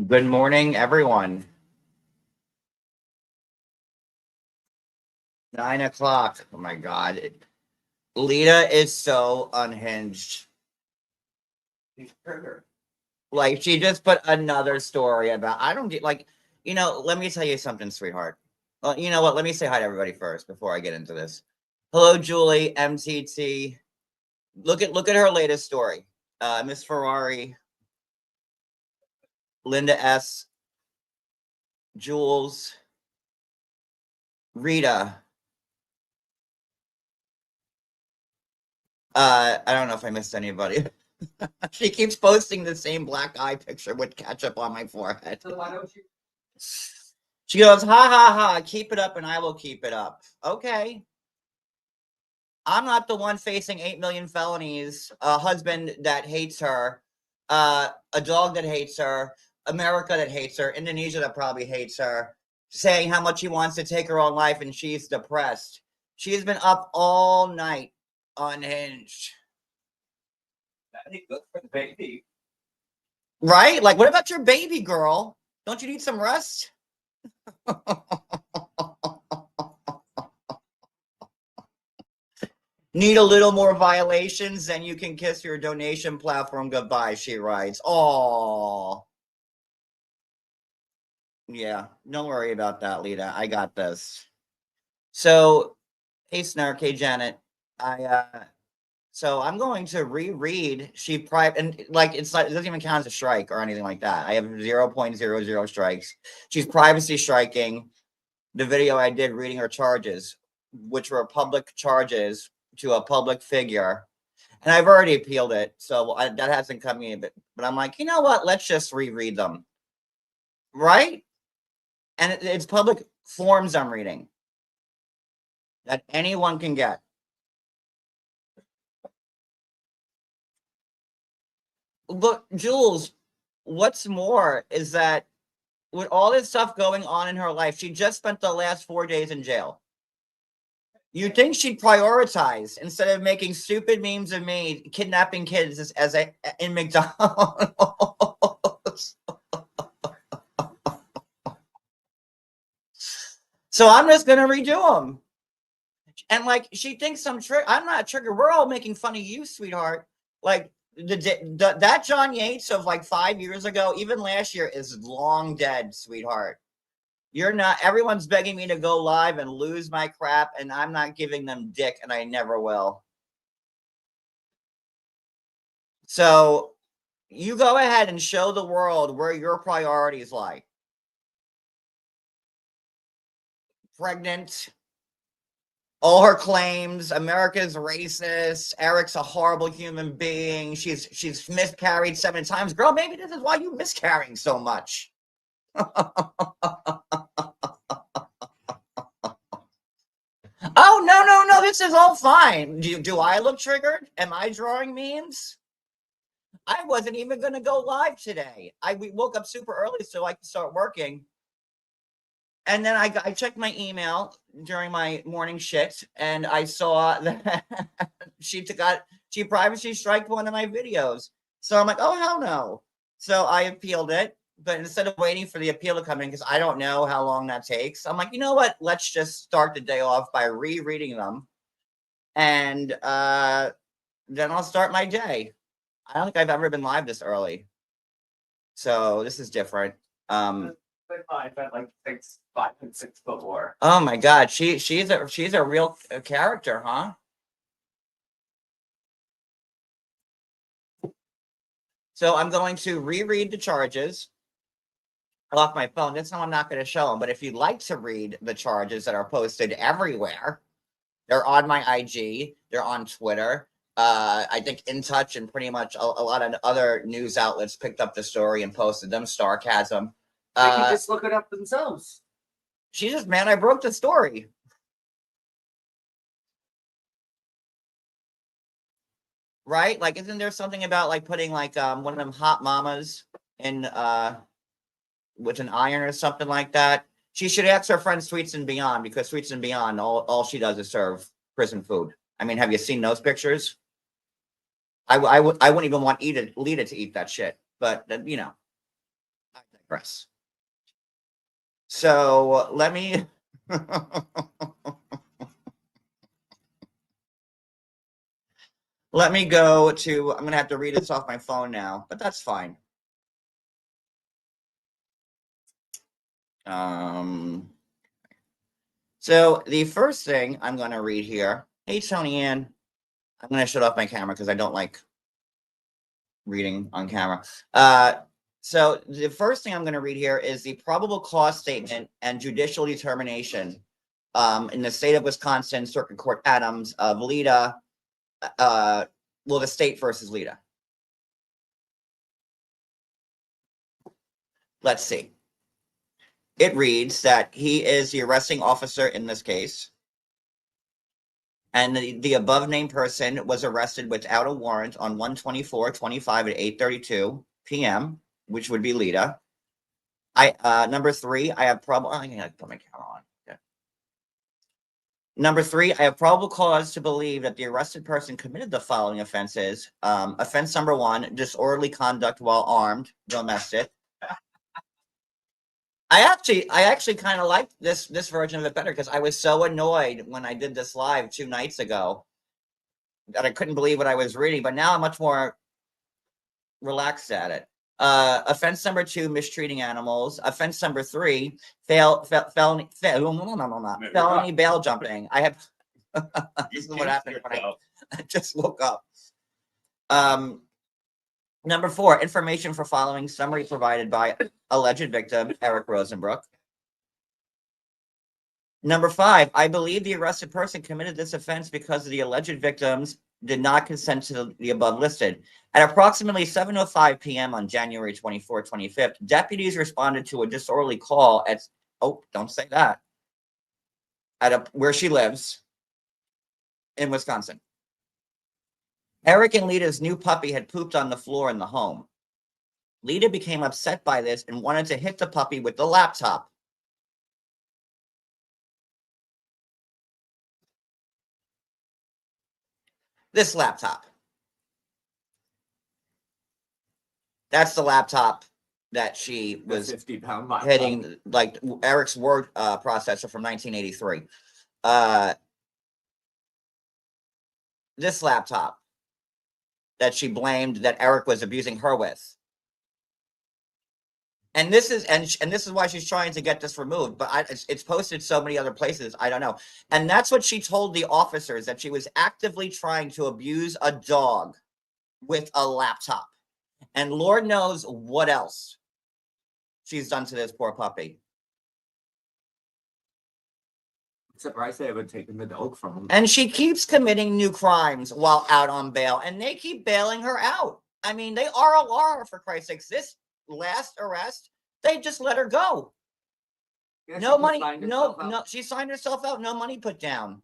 Good morning, everyone. 9 o'clock. Oh my God. Leida is so unhinged. She's triggered. Like, she just put another story about, I don't get, like, let me tell you something, sweetheart. Well, you know what? Let me say hi to everybody first before I get into this. Hello, Julie, MTT. Look at her latest story. Miss Ferrari, Linda S, Jules, Rita. I don't know if I missed anybody. She keeps posting the same black eye picture with ketchup on my forehead. So why don't you? She goes, ha ha ha, keep it up and I will keep it up. Okay. I'm not the one facing 8 million felonies, a husband that hates her, a dog that hates her, America that hates her, Indonesia that probably hates her, saying how much he wants to take her own life and she's depressed. She's been up all night unhinged. That'd be good for the baby. Right? Like, what about your baby girl? Don't you need some rest? Need a little more violations, then you can kiss your donation platform goodbye, she writes. Oh. Yeah, don't worry about that, Leida. I got this. So, hey, Snark, hey, Janet. So I'm going to reread. And like it doesn't even count as a strike or anything like that. I have 0.00 strikes. She's privacy striking the video I did reading her charges, which were public charges to a public figure, and I've already appealed it, so that hasn't come in. But I'm like, you know what? Let's just reread them, right? And it's public forms I'm reading that anyone can get. Look, Jules, what's more is that with all this stuff going on in her life, she just spent the last 4 days in jail. You'd think she'd prioritize instead of making stupid memes of me kidnapping kids in McDonald's. So I'm just gonna redo them. And like she thinks I'm not triggered. We're all making fun of you, sweetheart. Like that John Yates of like 5 years ago, even last year, is long dead, sweetheart. You're not. Everyone's begging me to go live and lose my crap, and I'm not giving them dick, and I never will. So you go ahead and show the world where your priorities lie. Pregnant. All her claims, America's racist, Eric's a horrible human being, she's miscarried 7 times. Girl, maybe this is why you miscarrying so much. Oh, no, this is all fine. Do I look triggered? Am I drawing memes? I wasn't even going to go live today. We woke up super early so I could start working. And then I checked my email during my morning shit, and I saw that she privacy striked one of my videos. So I'm like, oh, hell no. So I appealed it. But instead of waiting for the appeal to come in, because I don't know how long that takes, I'm like, you know what? Let's just start the day off by rereading them. And then I'll start my day. I don't think I've ever been live this early. So this is different. I've had like 5 and 6 before. Oh my God, she's a real character, huh? So I'm going to reread the charges off my phone. This time I'm not going to show them, but if you'd like to read the charges that are posted everywhere, they're on my IG, they're on Twitter. I think In Touch and pretty much a lot of other news outlets picked up the story and posted them. Sarcasm. They can just look it up themselves. She's just, man, I broke the story. Right? Like, isn't there something about like putting like one of them hot mamas in with an iron or something like that? She should ask her friend Sweets and Beyond, because Sweets and Beyond, all she does is serve prison food. I mean, have you seen those pictures? I wouldn't even want Leida to eat that shit, but you know. press. So let me. Let me go to. I'm going to have to read this off my phone now, but that's fine. So the first thing I'm going to read here. Hey, Tony Ann. I'm going to shut off my camera because I don't like reading on camera. So the first thing I'm going to read here is the probable cause statement and judicial determination in the state of Wisconsin, Circuit Court Adams of Leida. The state versus Leida. Let's see. It reads that he is the arresting officer in this case. And the above named person was arrested without a warrant on 1/24/25 at 8:32 p.m., which would be Leida. Number three, I have probable. I gotta put my camera on. Okay. Number three, I have probable cause to believe that the arrested person committed the following offenses. Offense number one: disorderly conduct while armed, domestic. I actually kind of liked this version of it better because I was so annoyed when I did this live 2 nights ago that I couldn't believe what I was reading, but now I'm much more relaxed at it. Offense number two, mistreating animals. Offense number three, felony bail jumping. I have this is what happened when I just woke up. Number four, information for following summary provided by alleged victim, Eric Rosenbrook. Number five, I believe the arrested person committed this offense because the alleged victims did not consent to the above listed. At approximately 7:05 p.m. on January 24, 25th, deputies responded to a disorderly call at, don't say that, where she lives in Wisconsin. Eric and Leida's new puppy had pooped on the floor in the home. Leida became upset by this and wanted to hit the puppy with the laptop. This laptop. That's the laptop that she was 50-pound hitting, like Eric's word processor from 1983. This laptop that she blamed that Eric was abusing her with. And this is why she's trying to get this removed, but it's posted so many other places, I don't know. And that's what she told the officers, that she was actively trying to abuse a dog with a laptop. And Lord knows what else she's done to this poor puppy. Surprised they haven't taken the dog from him. And she keeps committing new crimes while out on bail, and they keep bailing her out. I mean, they RLR her, for Christ's sakes. This last arrest, they just let her go. Yeah, no money, no, she signed herself out, no money put down.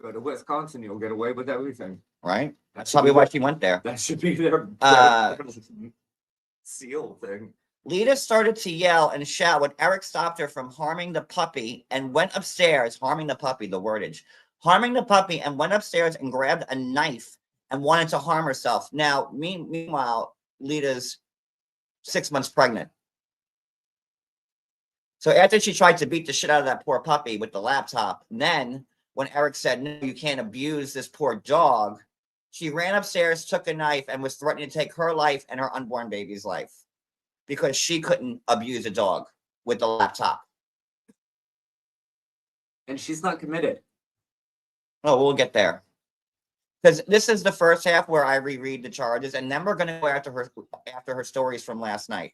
Go to Wisconsin, you'll get away with everything. Right? That's probably why she went there. That should be their seal thing. Leida started to yell and shout when Eric stopped her from harming the puppy and went upstairs, harming the puppy, the wordage, harming the puppy, and went upstairs and grabbed a knife and wanted to harm herself. Now, meanwhile, Leida's 6 months pregnant. So after she tried to beat the shit out of that poor puppy with the laptop, then when Eric said, no, you can't abuse this poor dog, she ran upstairs, took a knife, and was threatening to take her life and her unborn baby's life because she couldn't abuse a dog with the laptop. And she's not committed. Oh, we'll get there. Because this is the first half where I reread the charges, and then we're going to go after her stories from last night.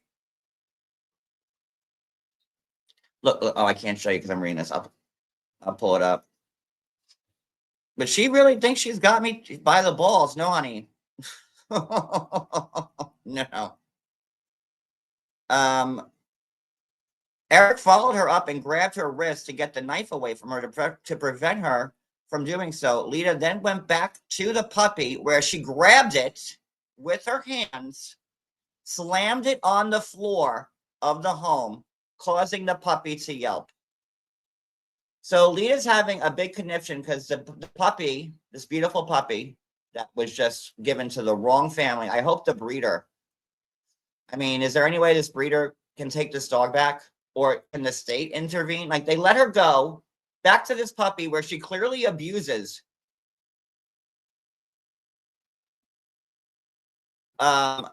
Look, oh, I can't show you because I'm reading this up. I'll pull it up. But she really thinks she's got me by the balls. No, honey. No. Eric followed her up and grabbed her wrist to get the knife away from her to prevent her from doing so. Leida then went back to the puppy where she grabbed it with her hands, slammed it on the floor of the home, causing the puppy to yelp. So Leida's having a big conniption because the puppy, this beautiful puppy, that was just given to the wrong family. I hope the breeder, I mean, is there any way this breeder can take this dog back? Or can the state intervene? Like, they let her go back to this puppy where she clearly abuses. Leida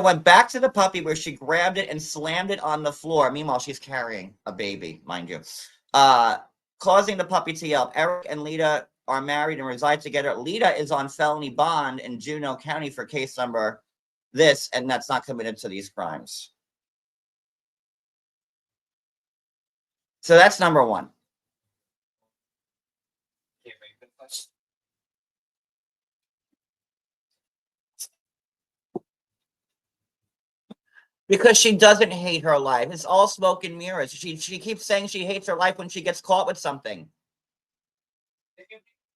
went back to the puppy where she grabbed it and slammed it on the floor. Meanwhile, she's carrying a baby, mind you, causing the puppy to yelp. Eric and Leida are married and reside together. Leida is on felony bond in Juneau County for case number this, and that's not committed to these crimes. So that's number one. Because she doesn't hate her life. It's all smoke and mirrors. She keeps saying she hates her life when she gets caught with something.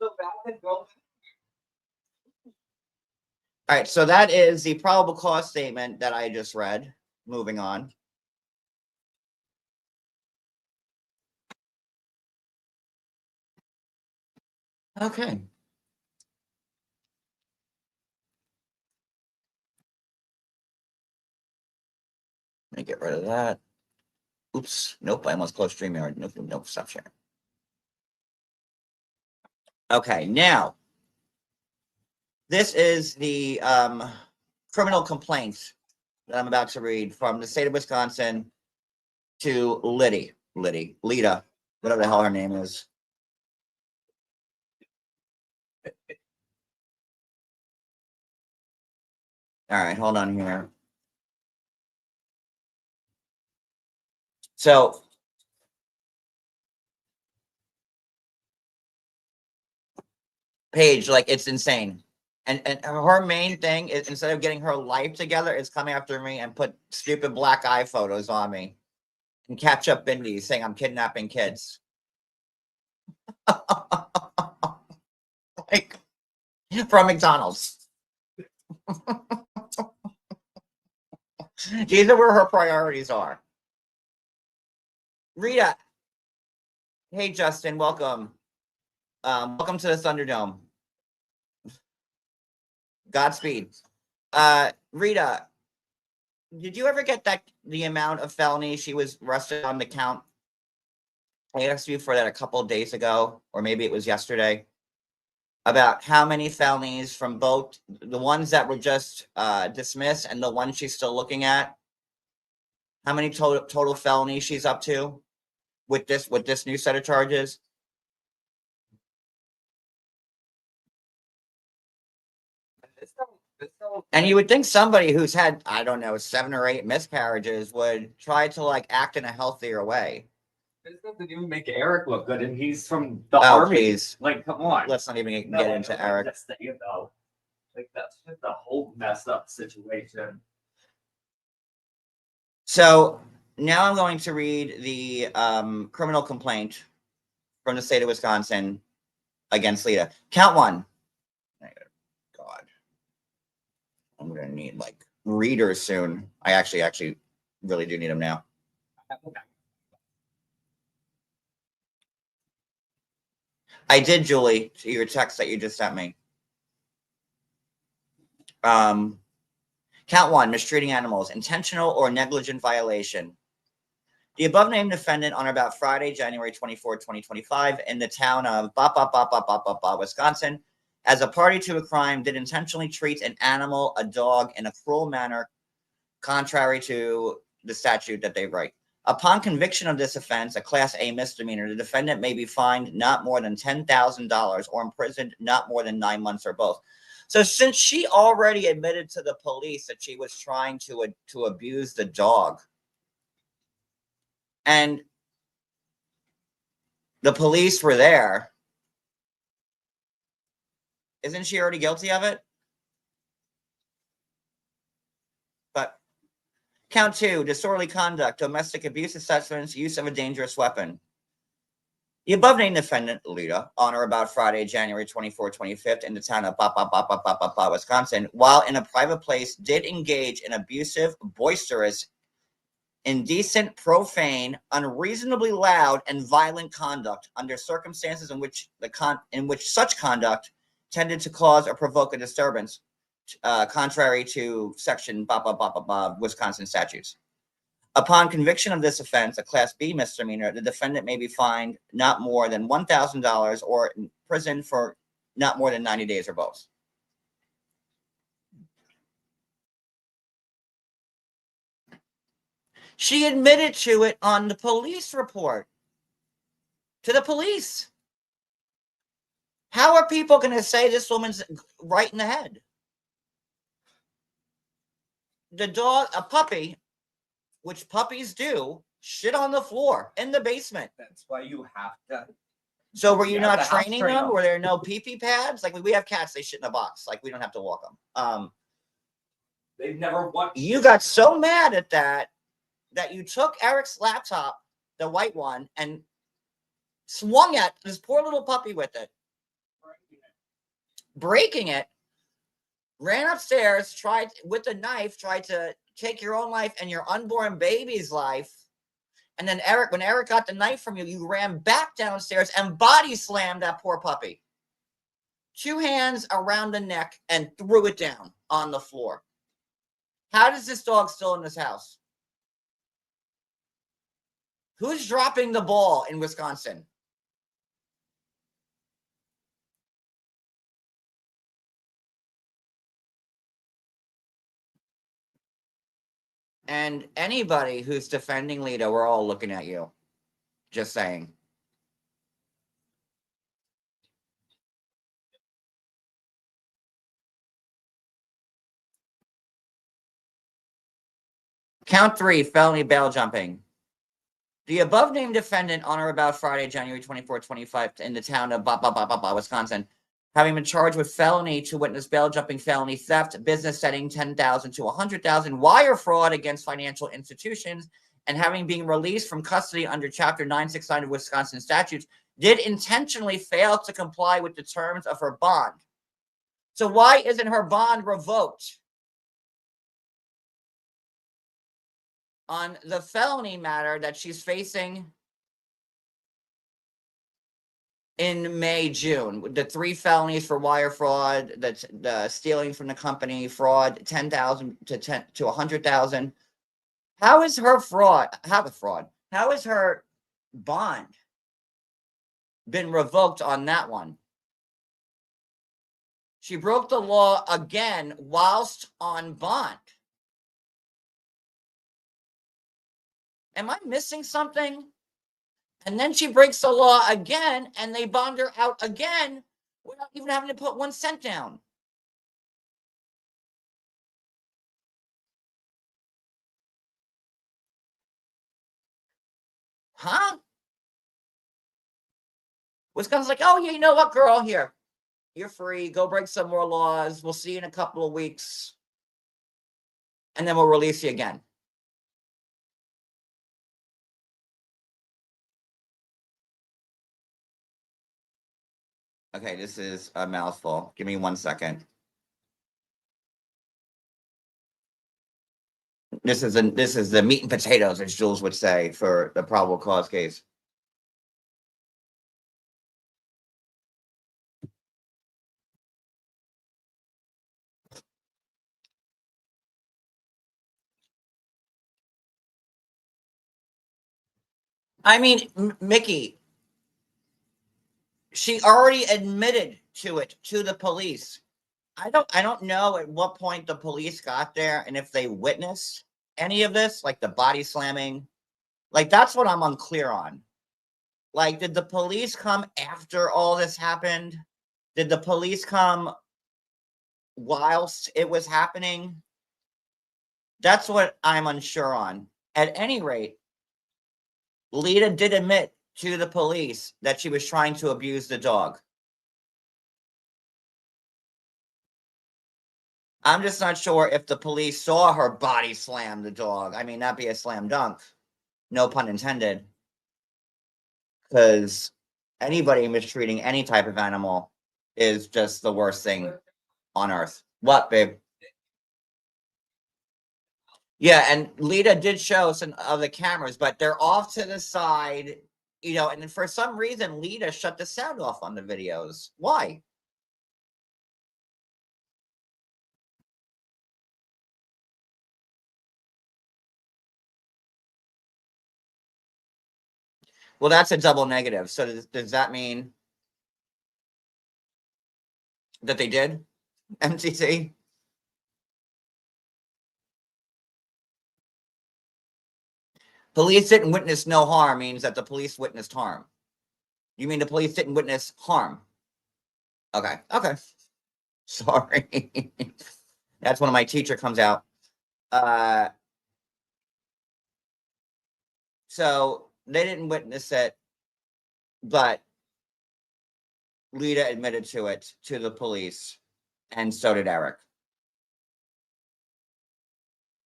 All right, so that is the probable cause statement that I just read. Moving on. Okay. Let me get rid of that. Oops. Nope, I almost closed StreamYard. Nope, stop sharing. Okay, now, this is the criminal complaint that I'm about to read from the state of Wisconsin to Leida, whatever the hell her name is. All right, hold on here. So, Paige, like, it's insane. And her main thing is, instead of getting her life together, is coming after me and put stupid black eye photos on me and catch up Bindi saying I'm kidnapping kids. Like, from McDonald's. These are where her priorities are. Rita. Hey, Justin, welcome. Welcome to the Thunderdome. Godspeed. Rita, did you ever get the amount of felony she was arrested on the count? I asked you for that a couple of days ago, or maybe it was yesterday, about how many felonies from both the ones that were just dismissed and the ones she's still looking at. How many total felonies she's up to with this new set of charges? And you would think somebody who's had, I don't know, 7 or 8 miscarriages would try to like act in a healthier way. This doesn't even make Eric look good, and he's from the Oh, army. please. Like, come on. Let's not even get into Eric. That's like, that's just a whole messed up situation. So now I'm going to read the criminal complaint from the state of Wisconsin against Leida. Count 1. God, I'm gonna need like readers soon. I actually really do need them now. I did, Julie, to your text that you just sent me. Count 1, mistreating animals, intentional or negligent violation. The above named defendant on or about Friday, January 24, 2025, in the town of Wisconsin, as a party to a crime, did intentionally treat an animal, a dog, in a cruel manner, contrary to the statute that they write. Upon conviction of this offense, a Class A misdemeanor, the defendant may be fined not more than $10,000 or imprisoned not more than 9 months or both. So since she already admitted to the police that she was trying to abuse the dog, and the police were there, isn't she already guilty of it? But count 2, disorderly conduct, domestic abuse assessments, use of a dangerous weapon. The above named defendant, Leida, on or about Friday, January 24, 25th, in the town of Wisconsin, while in a private place, did engage in abusive, boisterous, indecent, profane, unreasonably loud, and violent conduct under circumstances in which such conduct tended to cause or provoke a disturbance, contrary to section blah, blah, blah, blah, blah, Wisconsin statutes. Upon conviction of this offense, a Class B misdemeanor, the defendant may be fined not more than $1,000 or in prison for not more than 90 days or both. She admitted to it on the police report. To the police. How are people going to say this woman's right in the head? The dog, a puppy, which puppies do, shit on the floor in the basement. That's why you have to. So were you Yeah, not the house training train them? them. Were there no pee-pee pads? Like we have cats, they shit in a box. Like we don't have to walk them. They've never watched. You got so mad at that you took Eric's laptop, the white one, and swung at this poor little puppy with it, breaking it, ran upstairs, tried with a knife, tried to take your own life and your unborn baby's life. And then when Eric got the knife from you, you ran back downstairs and body slammed that poor puppy. 2 hands around the neck and threw it down on the floor. How does this dog still in this house? Who's dropping the ball in Wisconsin? And anybody who's defending Leida, we're all looking at you. Just saying. Count 3, felony bail jumping. The above-named defendant on or about Friday, January 24, 25, in the town of Wisconsin, having been charged with felony to witness bail jumping, felony theft, business setting $10,000 to $100,000, wire fraud against financial institutions, and having been released from custody under Chapter 969 of Wisconsin statutes, did intentionally fail to comply with the terms of her bond. So why isn't her bond revoked? On the felony matter that she's facing in May, June, the 3 felonies for wire fraud, the stealing from the company, fraud, $10,000 to $100,000. How is her fraud? How is her bond been revoked on that one? She broke the law again whilst on bond. Am I missing something? And then she breaks the law again, and they bond her out again without even having to put 1 cent down. Huh? Wisconsin's like, oh, yeah, you know what, girl? Here, you're free. Go break some more laws. We'll see you in a couple of weeks. And then we'll release you again. Okay, this is a mouthful. Give me 1 second. This is the meat and potatoes, as Jules would say, for the probable cause case. I mean, Mickey, she already admitted to it to the police. I don't know at what point the police got there and if they witnessed any of this, like the body slamming. Like, that's what I'm unclear on. Like, did the police come after all this happened? Did the police come whilst it was happening? That's what I'm unsure on. At any rate, Leida did admit to the police that she was trying to abuse the dog. I'm just not sure if the police saw her body slam the dog. I mean, that'd be a slam dunk. No pun intended. Because anybody mistreating any type of animal is just the worst thing on earth. What, babe? Yeah, and Leida did show some of the cameras, but they're off to the side, and for some reason, Leida shut the sound off on the videos. Why? Well, that's a double negative. So does that mean that they did MTC? Police didn't witness no harm means that the police witnessed harm. You mean the police didn't witness harm? Okay. Okay. Sorry. That's when my teacher comes out. So they didn't witness it, but Leida admitted to it to the police, and so did Eric.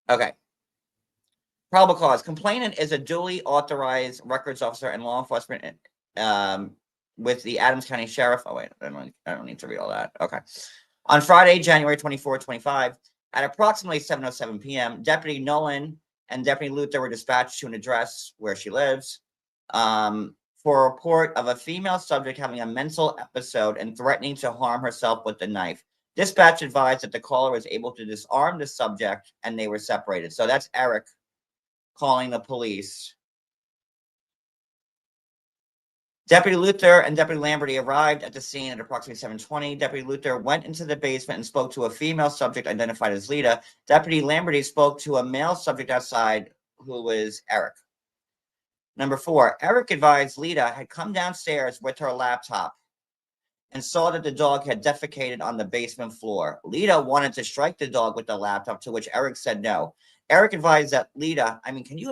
Okay. Probable cause. Complainant is a duly authorized records officer and law enforcement with the Adams County Sheriff. Oh, wait, I don't need to read all that. Okay. On Friday, January 24, 25, at approximately 7:07 p.m., Deputy Nolan and Deputy Luther were dispatched to an address where she lives for a report of a female subject having a mental episode and threatening to harm herself with a knife. Dispatch advised that the caller was able to disarm the subject and they were separated. So that's Eric calling the police. Deputy Luther and Deputy Lamberty arrived at the scene at approximately 7:20. Deputy Luther went into the basement and spoke to a female subject identified as Leida. Deputy Lamberty spoke to a male subject outside who was Eric. Number 4, Eric advised Leida had come downstairs with her laptop and saw that the dog had defecated on the basement floor. Leida wanted to strike the dog with the laptop, to which Eric said no. Eric advised that Leida,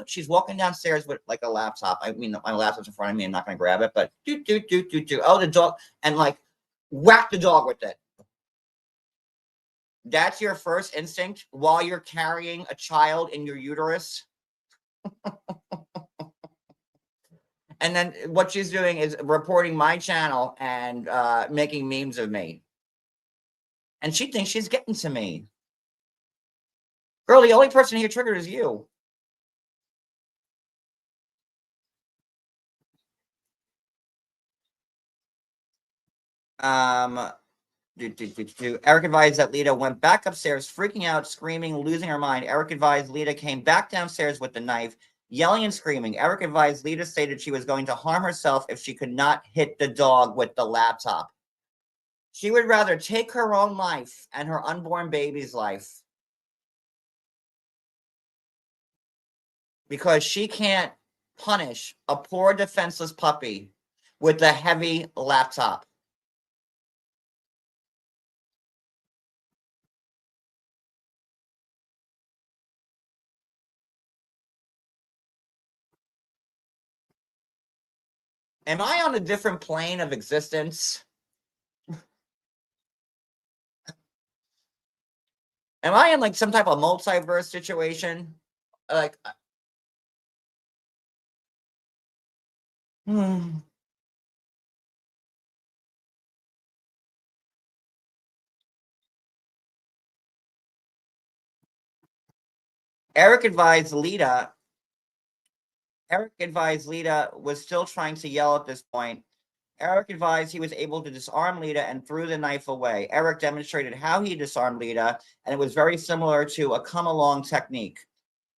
she's walking downstairs with like a laptop. My laptop's in front of me. I'm not going to grab it, but oh, the dog, and like whack the dog with it. That's your first instinct while you're carrying a child in your uterus. And then what she's doing is reporting my channel and making memes of me. And she thinks she's getting to me. Girl, the only person here triggered is you. Eric advised that Leida went back upstairs, freaking out, screaming, losing her mind. Eric advised Leida came back downstairs with the knife, yelling and screaming. Eric advised Leida stated she was going to harm herself if she could not hit the dog with the laptop. She would rather take her own life and her unborn baby's life because she can't punish a poor defenseless puppy with a heavy laptop. Am I on a different plane of existence? Am I in like some type of multiverse situation? Like, Eric advised Leida was still trying to yell at this point. Eric advised he was able to disarm Leida and threw the knife away. Eric demonstrated how he disarmed Leida, and it was very similar to a come-along technique.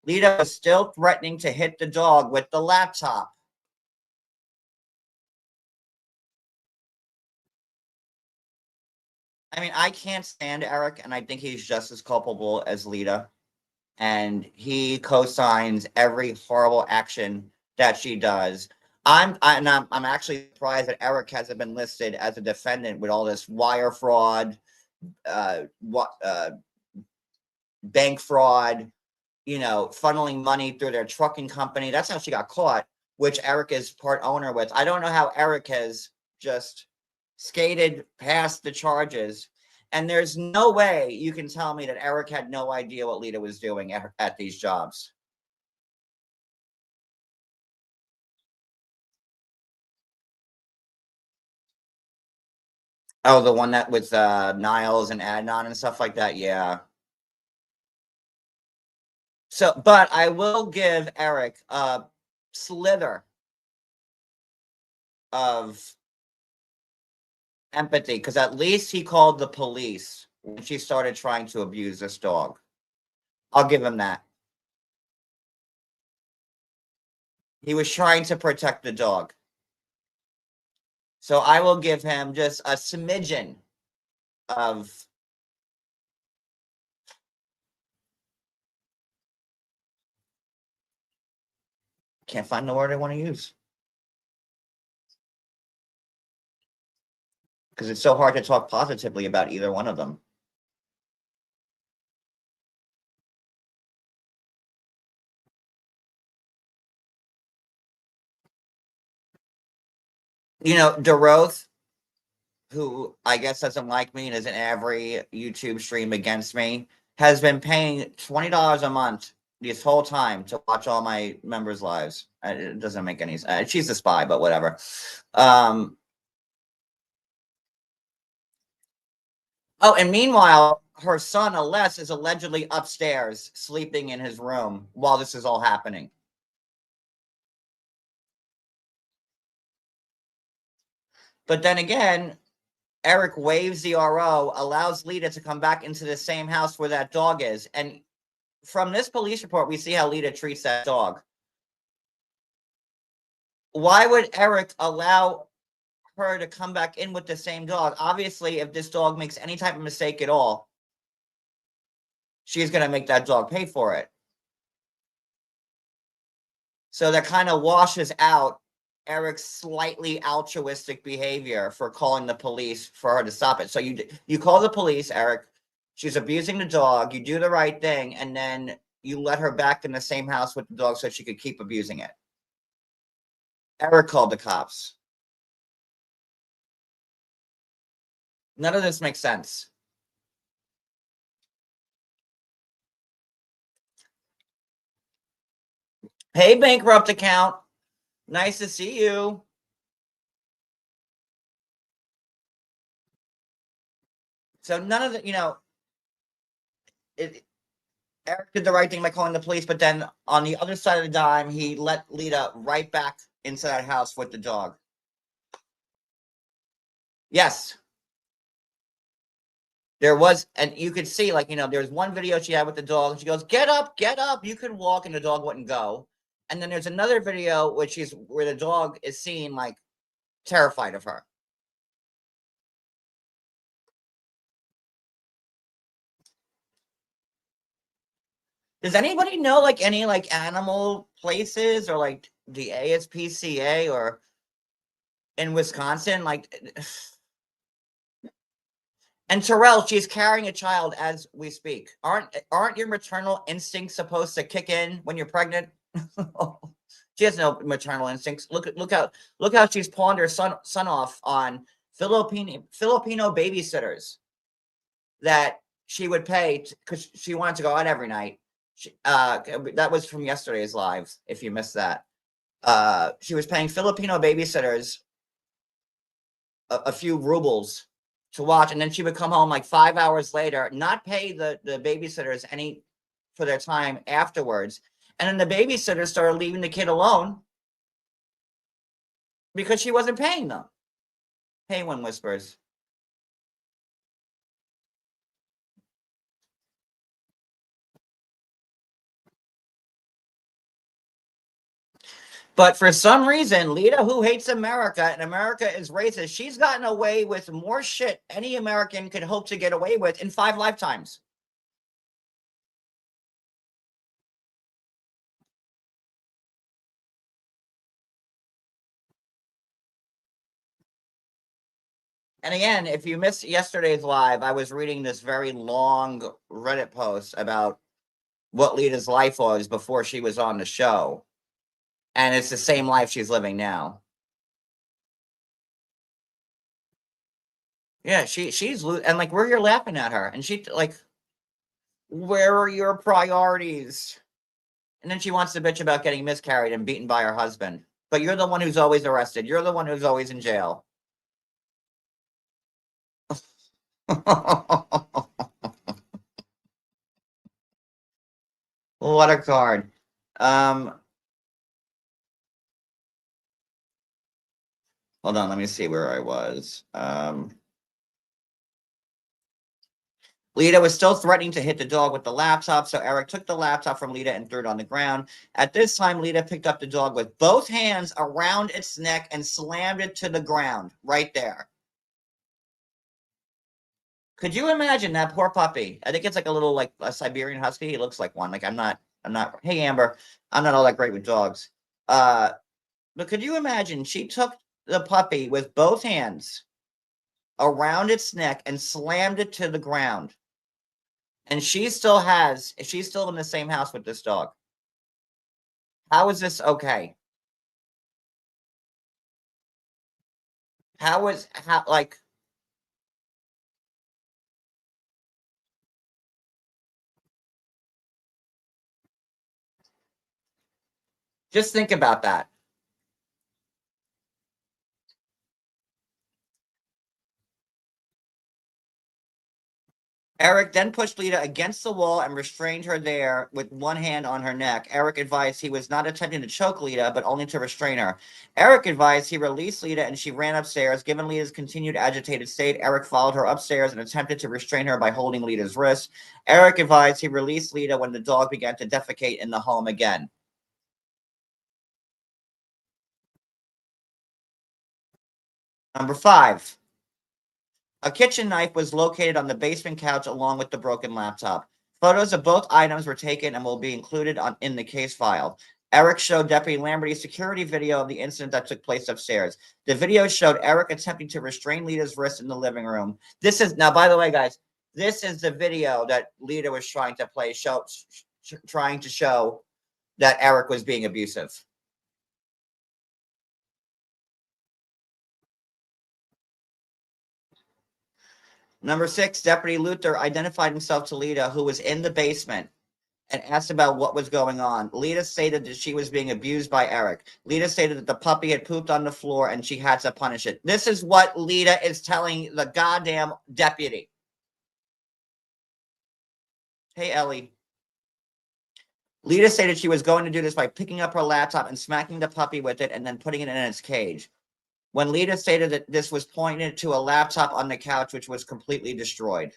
Leida was still threatening to hit the dog with the laptop. I mean, I can't stand Eric, and I think he's just as culpable as Leida. And he co-signs every horrible action that she does. I'm actually surprised that Eric hasn't been listed as a defendant with all this wire fraud, bank fraud, funneling money through their trucking company. That's how she got caught, which Eric is part owner with. I don't know how Eric has just skated past the charges. And there's no way you can tell me that Eric had no idea what Leida was doing at these jobs. Oh, the one that with Niles and Adnan and stuff like that. Yeah. So, but I will give Eric a slither of empathy because at least he called the police when she started trying to abuse this dog. I'll give him that. He was trying to protect the dog. So I will give him just a smidgen of. Can't find the word I want to use. Because it's so hard to talk positively about either one of them. You know, DeRoth, who I guess doesn't like me and is in every YouTube stream against me, has been paying $20 a month this whole time to watch all my members' lives. It doesn't make any sense. She's a spy, but whatever. Oh, and meanwhile, her son, Aless, is allegedly upstairs sleeping in his room while this is all happening. But then again, Eric waives the RO, allows Leida to come back into the same house where that dog is. And from this police report, we see how Leida treats that dog. Why would Eric allow her to come back in with the same dog? Obviously, if this dog makes any type of mistake at all, she's going to make that dog pay for it. So that kind of washes out Eric's slightly altruistic behavior for calling the police for her to stop it. So you call the police, Eric. She's abusing the dog. You do the right thing, and then you let her back in the same house with the dog so she could keep abusing it. Eric called the cops. None of this makes sense. Hey, bankrupt account. Nice to see you. So none of the, Eric did the right thing by calling the police, but then on the other side of the dime, he let Leida right back into that house with the dog. Yes. There was, and you could see, there's one video she had with the dog, and she goes, get up, you can walk, and the dog wouldn't go. And then there's another video where the dog is seen, terrified of her. Does anybody know, any, animal places, or, the ASPCA, or in Wisconsin, And Terrell, she's carrying a child as we speak. Aren't your maternal instincts supposed to kick in when you're pregnant? She has no maternal instincts. Look how she's pawned her son off on Filipino babysitters that she would pay because she wanted to go out every night. That was from yesterday's live. If you missed that, she was paying Filipino babysitters a few rubles to watch, and then she would come home 5 hours later, not pay the babysitters any for their time afterwards, and then the babysitters started leaving the kid alone because she wasn't paying them. Hey, one whispers. But for some reason, Leida, who hates America and America is racist, she's gotten away with more shit any American could hope to get away with in 5 lifetimes. And again, if you missed yesterday's live, I was reading this very long Reddit post about what Leida's life was before she was on the show. And it's the same life she's living now. Yeah, she's and we're here laughing at her, and she where are your priorities? And then she wants to bitch about getting miscarried and beaten by her husband. But you're the one who's always arrested. You're the one who's always in jail. What a card. Hold on, let me see where I was. Leida was still threatening to hit the dog with the laptop, so Eric took the laptop from Leida and threw it on the ground. At this time, Leida picked up the dog with both hands around its neck and slammed it to the ground right there. Could you imagine that poor puppy? I think it's like a little, like a Siberian Husky. He looks like one. Like I'm not, hey Amber, I'm not all that great with dogs. But could you imagine she took the puppy with both hands around its neck and slammed it to the ground. And she's still in the same house with this dog. How is this okay? Like, just think about that. Eric then pushed Leida against the wall and restrained her there with one hand on her neck. Eric advised he was not attempting to choke Leida, but only to restrain her. Eric advised he release Leida and she ran upstairs. Given Leida's continued agitated state, Eric followed her upstairs and attempted to restrain her by holding Leida's wrist. Eric advised he released Leida when the dog began to defecate in the home again. Number 5. A kitchen knife was located on the basement couch along with the broken laptop. Photos of both items were taken and will be included in the case file. Eric showed Deputy Lamberty's security video of the incident that took place upstairs. The video showed Eric attempting to restrain Leida's wrist in the living room. This is, now, by the way, guys, this is the video that Leida was trying to play, trying to show that Eric was being abusive. Number 6, Deputy Luther identified himself to Leida, who was in the basement, and asked about what was going on. Leida stated that she was being abused by Eric. Leida stated that the puppy had pooped on the floor and she had to punish it. This is what Leida is telling the goddamn deputy. Hey, Ellie. Leida stated she was going to do this by picking up her laptop and smacking the puppy with it and then putting it in its cage. When Leida stated that this was pointed to a laptop on the couch, which was completely destroyed.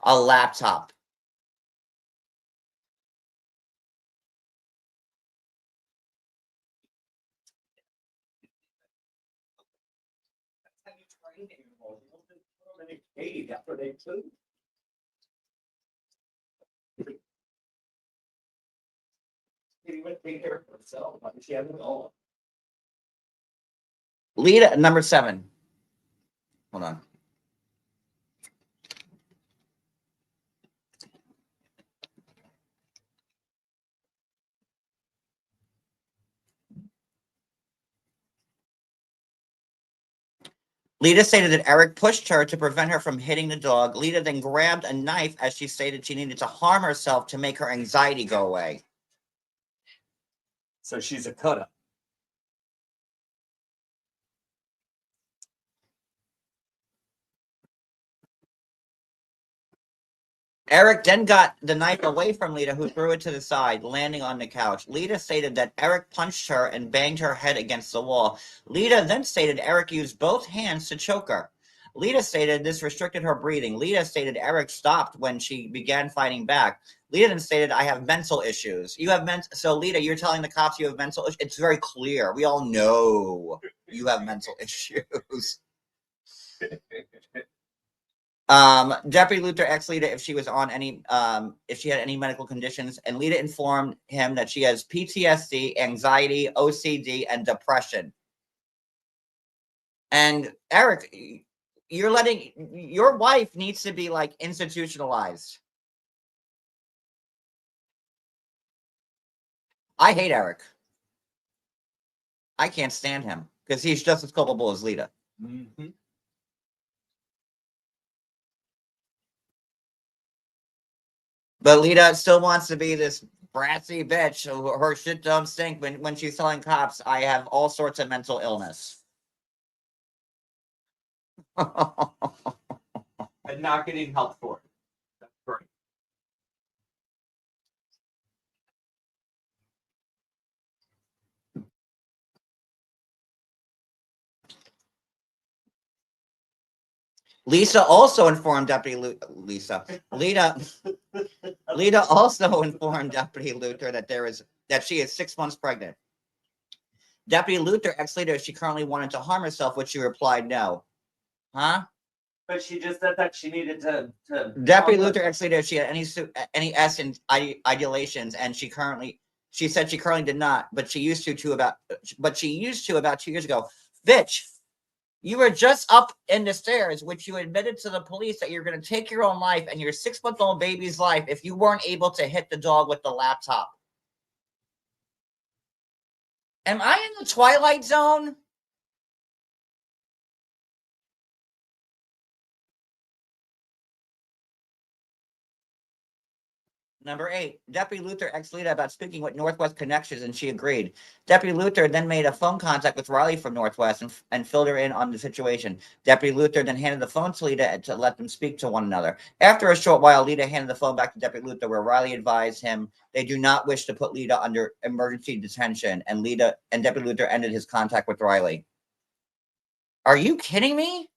A laptop. After they poop. He went take care of herself. She had it all. Leida, number 7. Hold on. Leida stated that Eric pushed her to prevent her from hitting the dog. Leida then grabbed a knife as she stated she needed to harm herself to make her anxiety go away. So she's a cut-up. Eric then got the knife away from Leida, who threw it to the side, landing on the couch. Leida stated that Eric punched her and banged her head against the wall. Leida then stated Eric used both hands to choke her. Leida stated this restricted her breathing. Leida stated Eric stopped when she began fighting back. Leida then stated, I have mental issues. You have so Leida, you're telling the cops you have mental issues? It's very clear. We all know you have mental issues. Deputy Luther asked Leida if she was on any, if she had any medical conditions, and Leida informed him that she has PTSD, anxiety, OCD, and depression. And Eric, your wife needs to be like institutionalized. I hate Eric. I can't stand him because he's just as culpable as Leida. Mm-hmm. But Leida still wants to be this brassy bitch. Her shit don't stink. When she's telling cops, I have all sorts of mental illness. And not getting help for it. That's great. Lisa also informed Deputy Leida also informed Deputy Luther that she is 6 months pregnant. Deputy Luther asked Leida if she currently wanted to harm herself, which she replied no. Huh? But she just said that she needed to Deputy Luther asked Leida if she had any essence ideations, and she said she currently did not, but she used to about 2 years ago. Bitch, you were just up in the stairs, which you admitted to the police that you're going to take your own life and your 6-month-old baby's life if you weren't able to hit the dog with the laptop. Am I in the Twilight Zone? Number 8, Deputy Luther asked Leida about speaking with Northwest connections, and she agreed. Deputy Luther then made a phone contact with Riley from Northwest and filled her in on the situation. Deputy Luther then handed the phone to Leida to let them speak to one another. After a short while, Leida handed the phone back to Deputy Luther, where Riley advised him they do not wish to put Leida under emergency detention, and Deputy Luther ended his contact with Riley. Are you kidding me?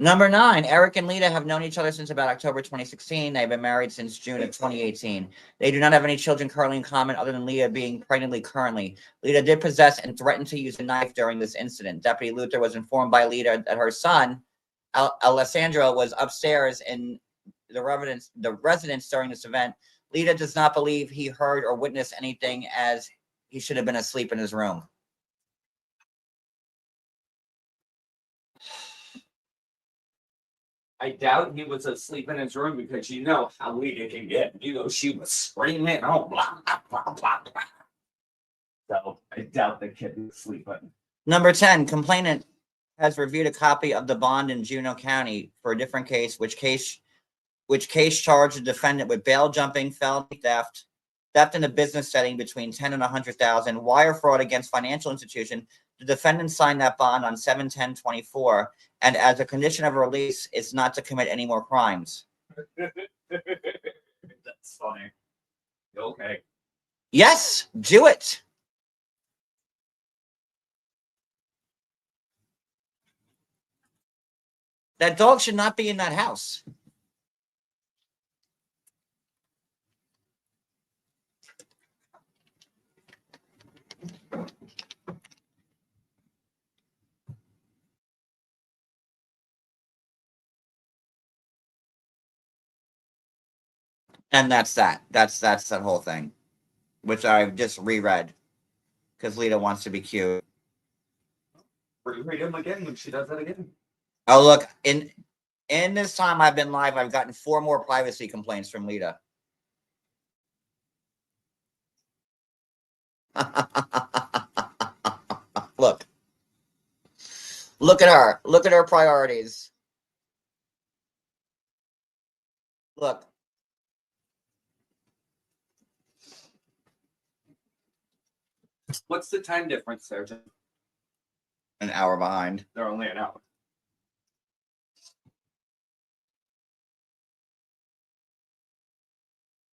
Number 9, Eric and Leida have known each other since about October 2016. They've been married since June of 2018. They do not have any children currently in common other than Leida being pregnantly currently. Leida did possess and threaten to use a knife during this incident. Deputy Luther was informed by Leida that her son, Alessandro, was upstairs in the residence during this event. Leida does not believe he heard or witnessed anything, as he should have been asleep in his room. I doubt he was asleep in his room, because you know how Leida can get. She was screaming, oh, blah, blah, blah, blah, blah. So I doubt the kid was sleeping. Number 10, complainant has reviewed a copy of the bond in Juneau County for a different case, which case charged the defendant with bail jumping, felony theft in a business setting between $10,000 and $100,000, wire fraud against financial institution. The defendant signed that bond on 7/10/24, and as a condition of release, is not to commit any more crimes. That's funny. Okay. Yes, do it. That dog should not be in that house. And that's that. That's that whole thing, which I've just reread because Leida wants to be cute. Reread him again when she does it again. Oh, look, in this time I've been live, I've gotten 4 more privacy complaints from Leida. Look at her. Look at her priorities. Look. What's the time difference, Sergeant? An hour behind. They're only an hour.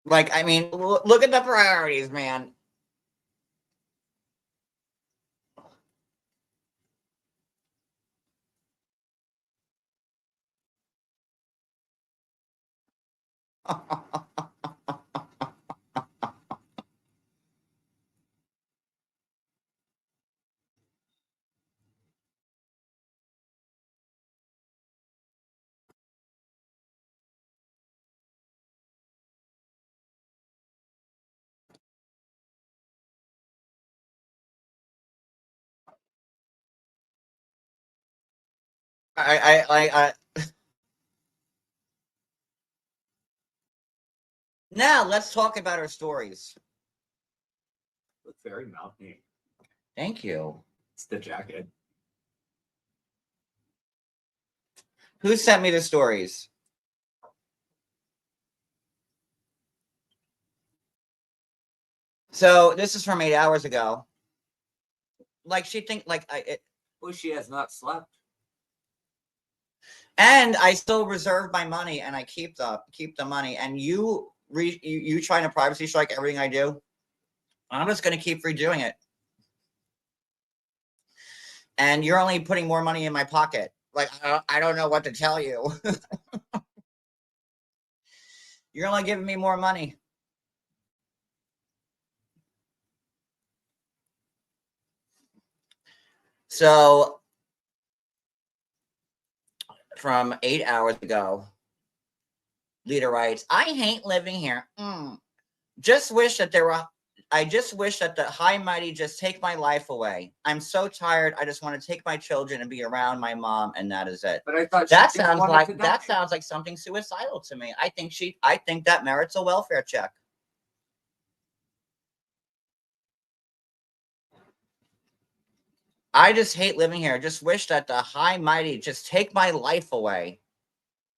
Like, I mean, look at the priorities, man. I Now let's talk about our stories. It's very mouthy. Thank you. It's the jacket. Who sent me the stories? So this is from 8 hours ago. Like, she think like Well, she has not slept. And I still reserve my money, and I keep the money. And you trying to privacy strike everything I do? I'm just going to keep redoing it. And you're only putting more money in my pocket. Like, I don't know what to tell you. You're only giving me more money. So, from 8 hours ago, Leida writes, I hate living here. Just wish that I just wish that the high mighty just take my life away. I'm so tired. I just want to take my children and be around my mom, and that is it. But I thought that sounds like something suicidal to me. I think that merits a welfare check. I just hate living here. Just wish that the high mighty just take my life away.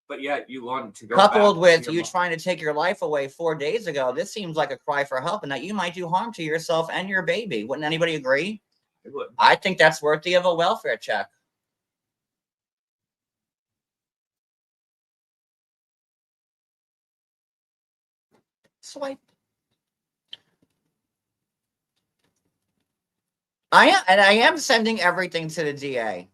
But yet you wanted to go. Coupled with you trying to take your life away 4 days ago, this seems like a cry for help, and that you might do harm to yourself and your baby. Wouldn't anybody agree? I would. I think that's worthy of a welfare check. Swipe. I am sending everything to the DA.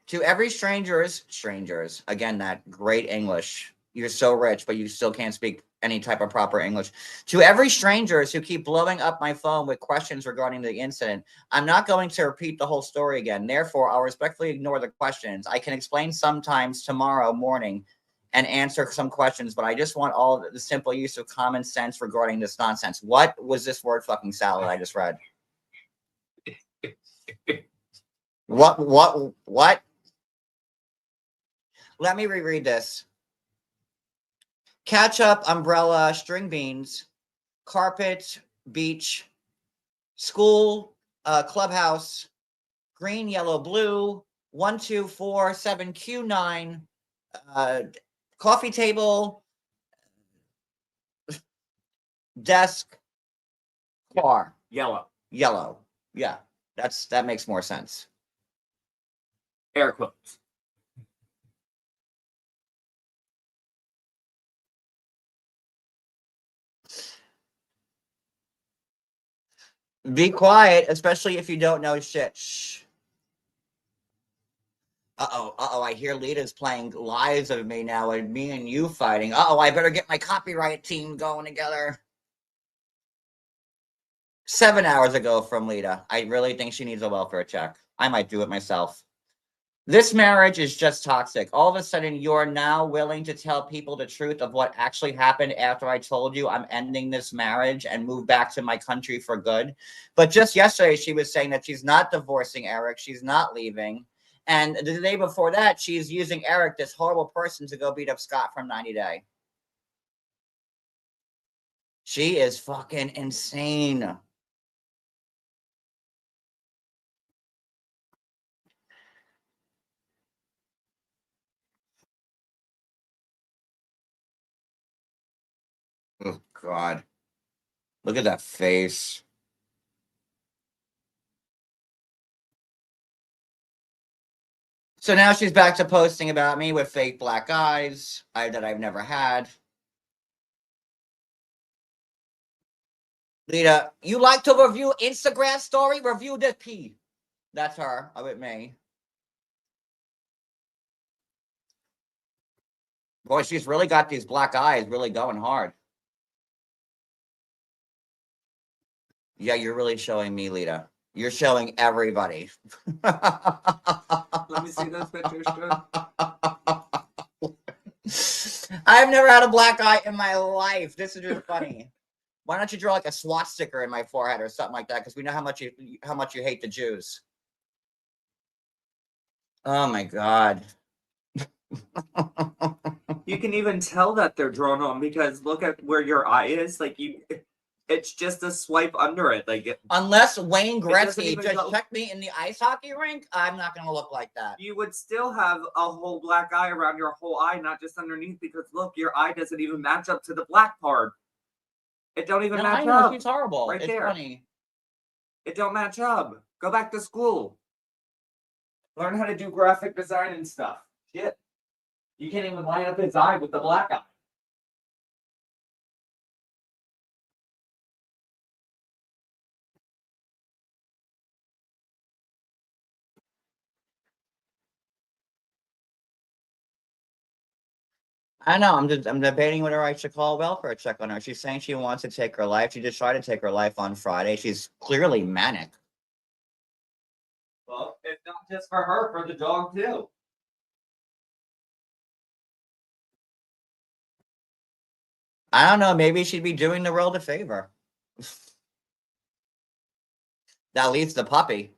To every strangers, again, that great English. You're so rich, but you still can't speak any type of proper English. To every strangers who keep blowing up my phone with questions regarding the incident, I'm not going to repeat the whole story again. Therefore, I'll respectfully ignore the questions. I can explain sometimes tomorrow morning and answer some questions, but I just want all the simple use of common sense regarding this nonsense. What was this word fucking salad I just read? What? Let me reread this. Ketchup, umbrella, string beans, carpet, beach, school, clubhouse, green, yellow, blue, 1247Q9, coffee table, desk, car. Yellow. Yeah, that makes more sense. Air quotes. Be quiet, especially if you don't know shit. Shh. Uh-oh, I hear Leida's playing lies of me now, and me and you fighting. Uh-oh, I better get my copyright team going together. 7 hours ago from Leida. I really think she needs a welfare check. I might do it myself. This marriage is just toxic. All of a sudden, you're now willing to tell people the truth of what actually happened after I told you I'm ending this marriage and move back to my country for good. But just yesterday, she was saying that she's not divorcing Eric. She's not leaving. And the day before that, she's using Eric, this horrible person, to go beat up Scott from 90 Day. She is fucking insane. Oh, God. Look at that face. So now she's back to posting about me with fake black eyes that I've never had. Leida, you like to review Instagram story? Review this P. That's her with me. Boy, she's really got these black eyes really going hard. Yeah, you're really showing me, Leida. You're showing everybody. Let me see those pictures, John. I've never had a black eye in my life. This is just funny. Why don't you draw like a SWAT sticker in my forehead or something like that? Because we know how much you hate the Jews. Oh my God. You can even tell that they're drawn on because look at where your eye is. Like it's just a swipe under it. Like unless Wayne Gretzky just checked me in the ice hockey rink, I'm not gonna look like that. You would still have a whole black eye around your whole eye, not just underneath. Because look, your eye doesn't even match up to the black part. It don't even match up. She's horrible. Right it's there. Funny. It don't match up. Go back to school. Learn how to do graphic design and stuff. Shit. You can't even line up his eye with the black eye. I know. I'm debating whether I should call a welfare check on her. She's saying she wants to take her life. She just tried to take her life on Friday. She's clearly manic. Well, it's not just for her, for the dog too. I don't know. Maybe she'd be doing the world a favor. That leaves the puppy.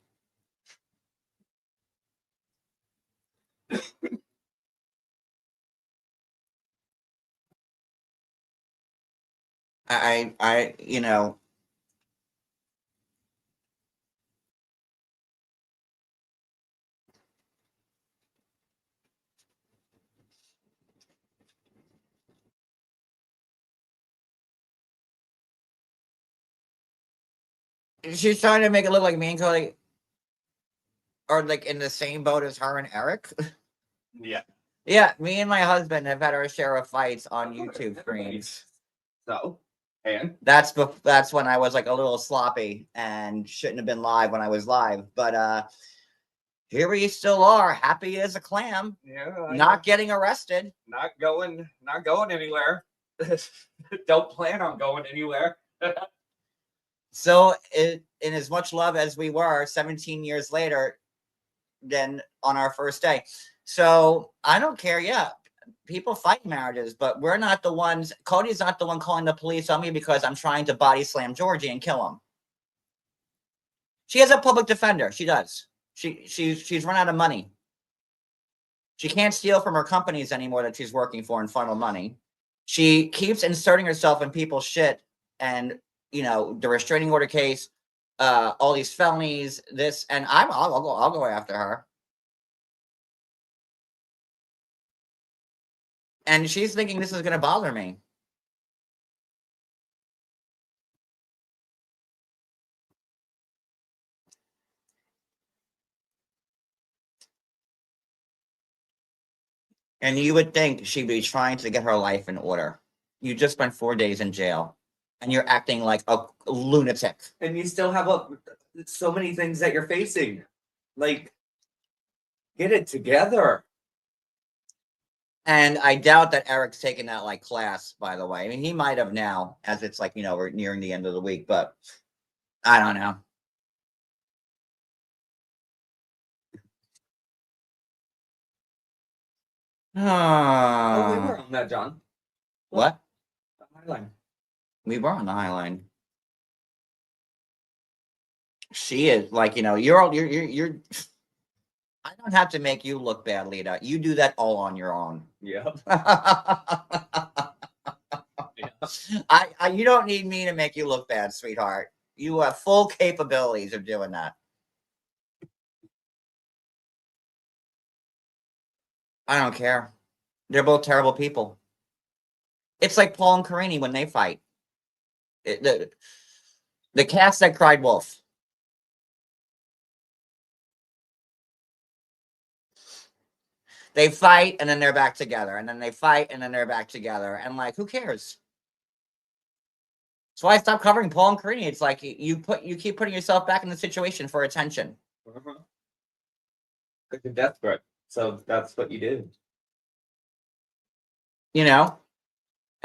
You know, she's trying to make it look like me and Cody are like in the same boat as her and Eric. Yeah. Yeah, me and my husband have had our share of fights on YouTube screens. So, and That's when I was like a little sloppy and shouldn't have been live when I was live. But here we still are, happy as a clam, yeah, not getting arrested. not going anywhere. Don't plan on going anywhere. So, in as much love as we were 17 years later than on our first day. So, I don't care. Yeah, people fight marriages, but we're not the ones. Cody's not the one calling the police on me because I'm trying to body slam Georgie and kill him. She has a public defender. She does. She's run out of money. She can't steal from her companies anymore that she's working for and funnel money. She keeps inserting herself in people's shit, and the restraining order case, all these felonies, this, and I'll go after her. And she's thinking this is going to bother me. And you would think she'd be trying to get her life in order. You just spent 4 days in jail, and you're acting like a lunatic. And you still have so many things that you're facing. Like, get it together. And I doubt that Eric's taken that like class, by the way. I mean, he might have now, as it's like, we're nearing the end of the week, but I don't know. Oh, we were on that, John. What? The Highline. We were on the High Line. She is like, you're I don't have to make you look bad, Leida. You do that all on your own. Yeah. You don't need me to make you look bad, sweetheart. You have full capabilities of doing that. I don't care. They're both terrible people. It's like Paul and Karini when they fight. The cats that cried wolf. They fight and then they're back together, and then they fight and then they're back together, and like, who cares? So I stopped covering Paul and Karini. It's like you keep putting yourself back in the situation for attention. Because you're desperate, so that's what you do.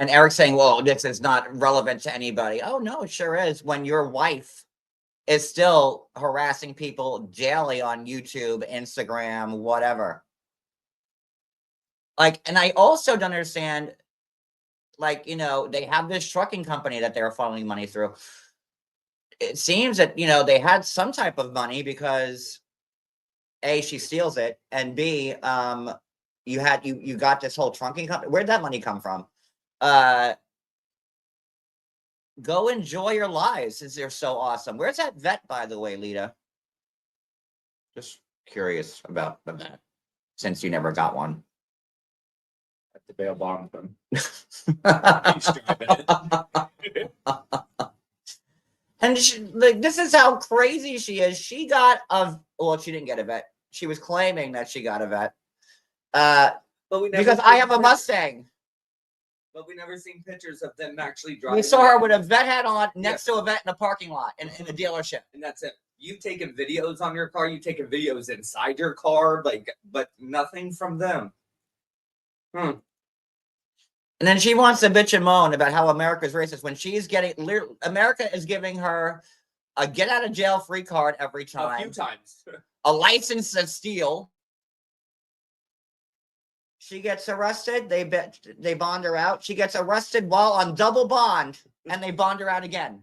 And Eric's saying, well, this is not relevant to anybody. Oh, no, it sure is. When your wife is still harassing people daily on YouTube, Instagram, whatever. Like, and I also don't understand, like, they have this trucking company that they're funneling money through. It seems that, they had some type of money because A, she steals it, and B, you got this whole trunking company. Where'd that money come from? Go enjoy your lives since they're so awesome. Where's that vet, by the way, Leida? Just curious about the vet, since you never got one. At the bail bond them. And this is how crazy she is. She got she didn't get a vet. She was claiming that she got a vet. But we never because I have a Mustang. But we never seen pictures of them actually driving. We saw her with a vet hat on next to a vet in a parking lot in a dealership. And that's it. You've taken videos on your car. You've taken videos inside your car, but nothing from them. And then she wants to bitch and moan about how America's racist when she's getting America is giving her a get out of jail free card every time. A few times. A license to steal. She gets arrested. They bond her out. She gets arrested while on double bond, and they bond her out again.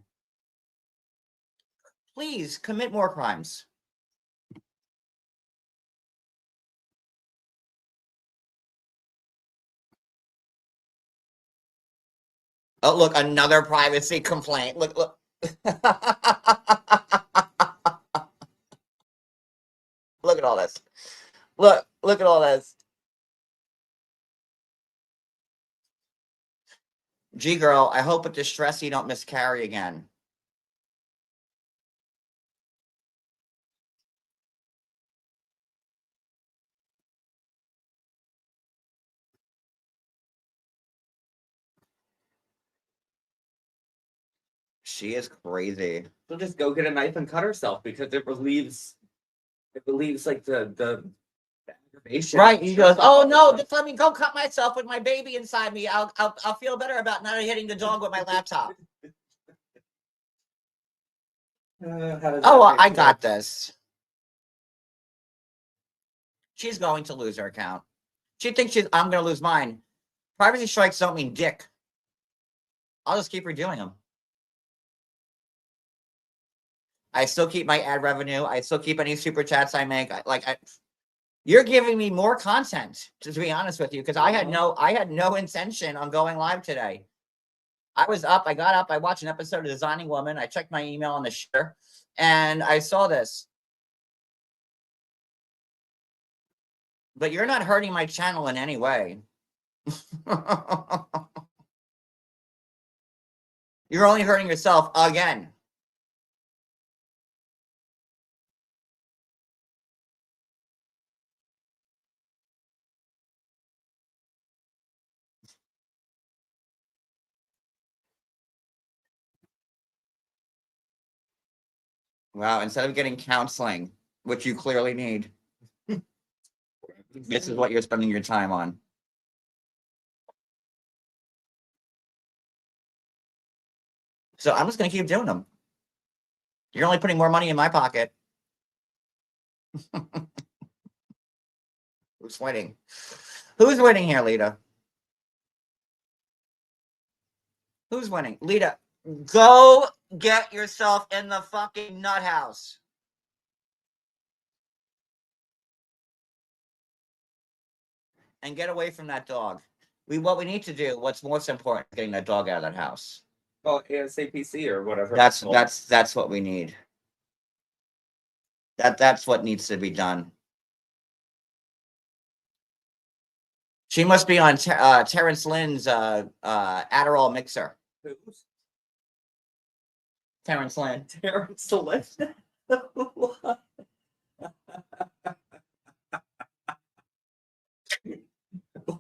Please commit more crimes. Oh, look, another privacy complaint. Look. Look at all this. Look at all this. Gee, girl, I hope with this stress you don't miscarry again. She is crazy. She'll just go get a knife and cut herself because it relieves like the aggravation. Right. He goes, oh no, just let me go cut myself with my baby inside me. I'll feel better about not hitting the dog with my laptop. I got this. She's going to lose her account. She thinks I'm going to lose mine. Privacy strikes don't mean dick. I'll just keep redoing them. I still keep my ad revenue. I still keep any super chats I make. You're giving me more content, to be honest with you, because I had no intention on going live today. I was up. I got up. I watched an episode of Designing Woman. I checked my email on the share, and I saw this. But you're not hurting my channel in any way. You're only hurting yourself again. Wow, instead of getting counseling, which you clearly need, this is what you're spending your time on. So I'm just going to keep doing them. You're only putting more money in my pocket. Who's winning? Who's winning here, Leida? Who's winning? Leida, go get yourself in the fucking nut house. And get away from that dog. What we need to do, what's most important, is getting that dog out of that house. Well, ASAPC or whatever. That's what we need. That's what needs to be done. She must be on Terrence Lynn's Adderall mixer. Who's? Terrence Lynn. Terrence Lynn.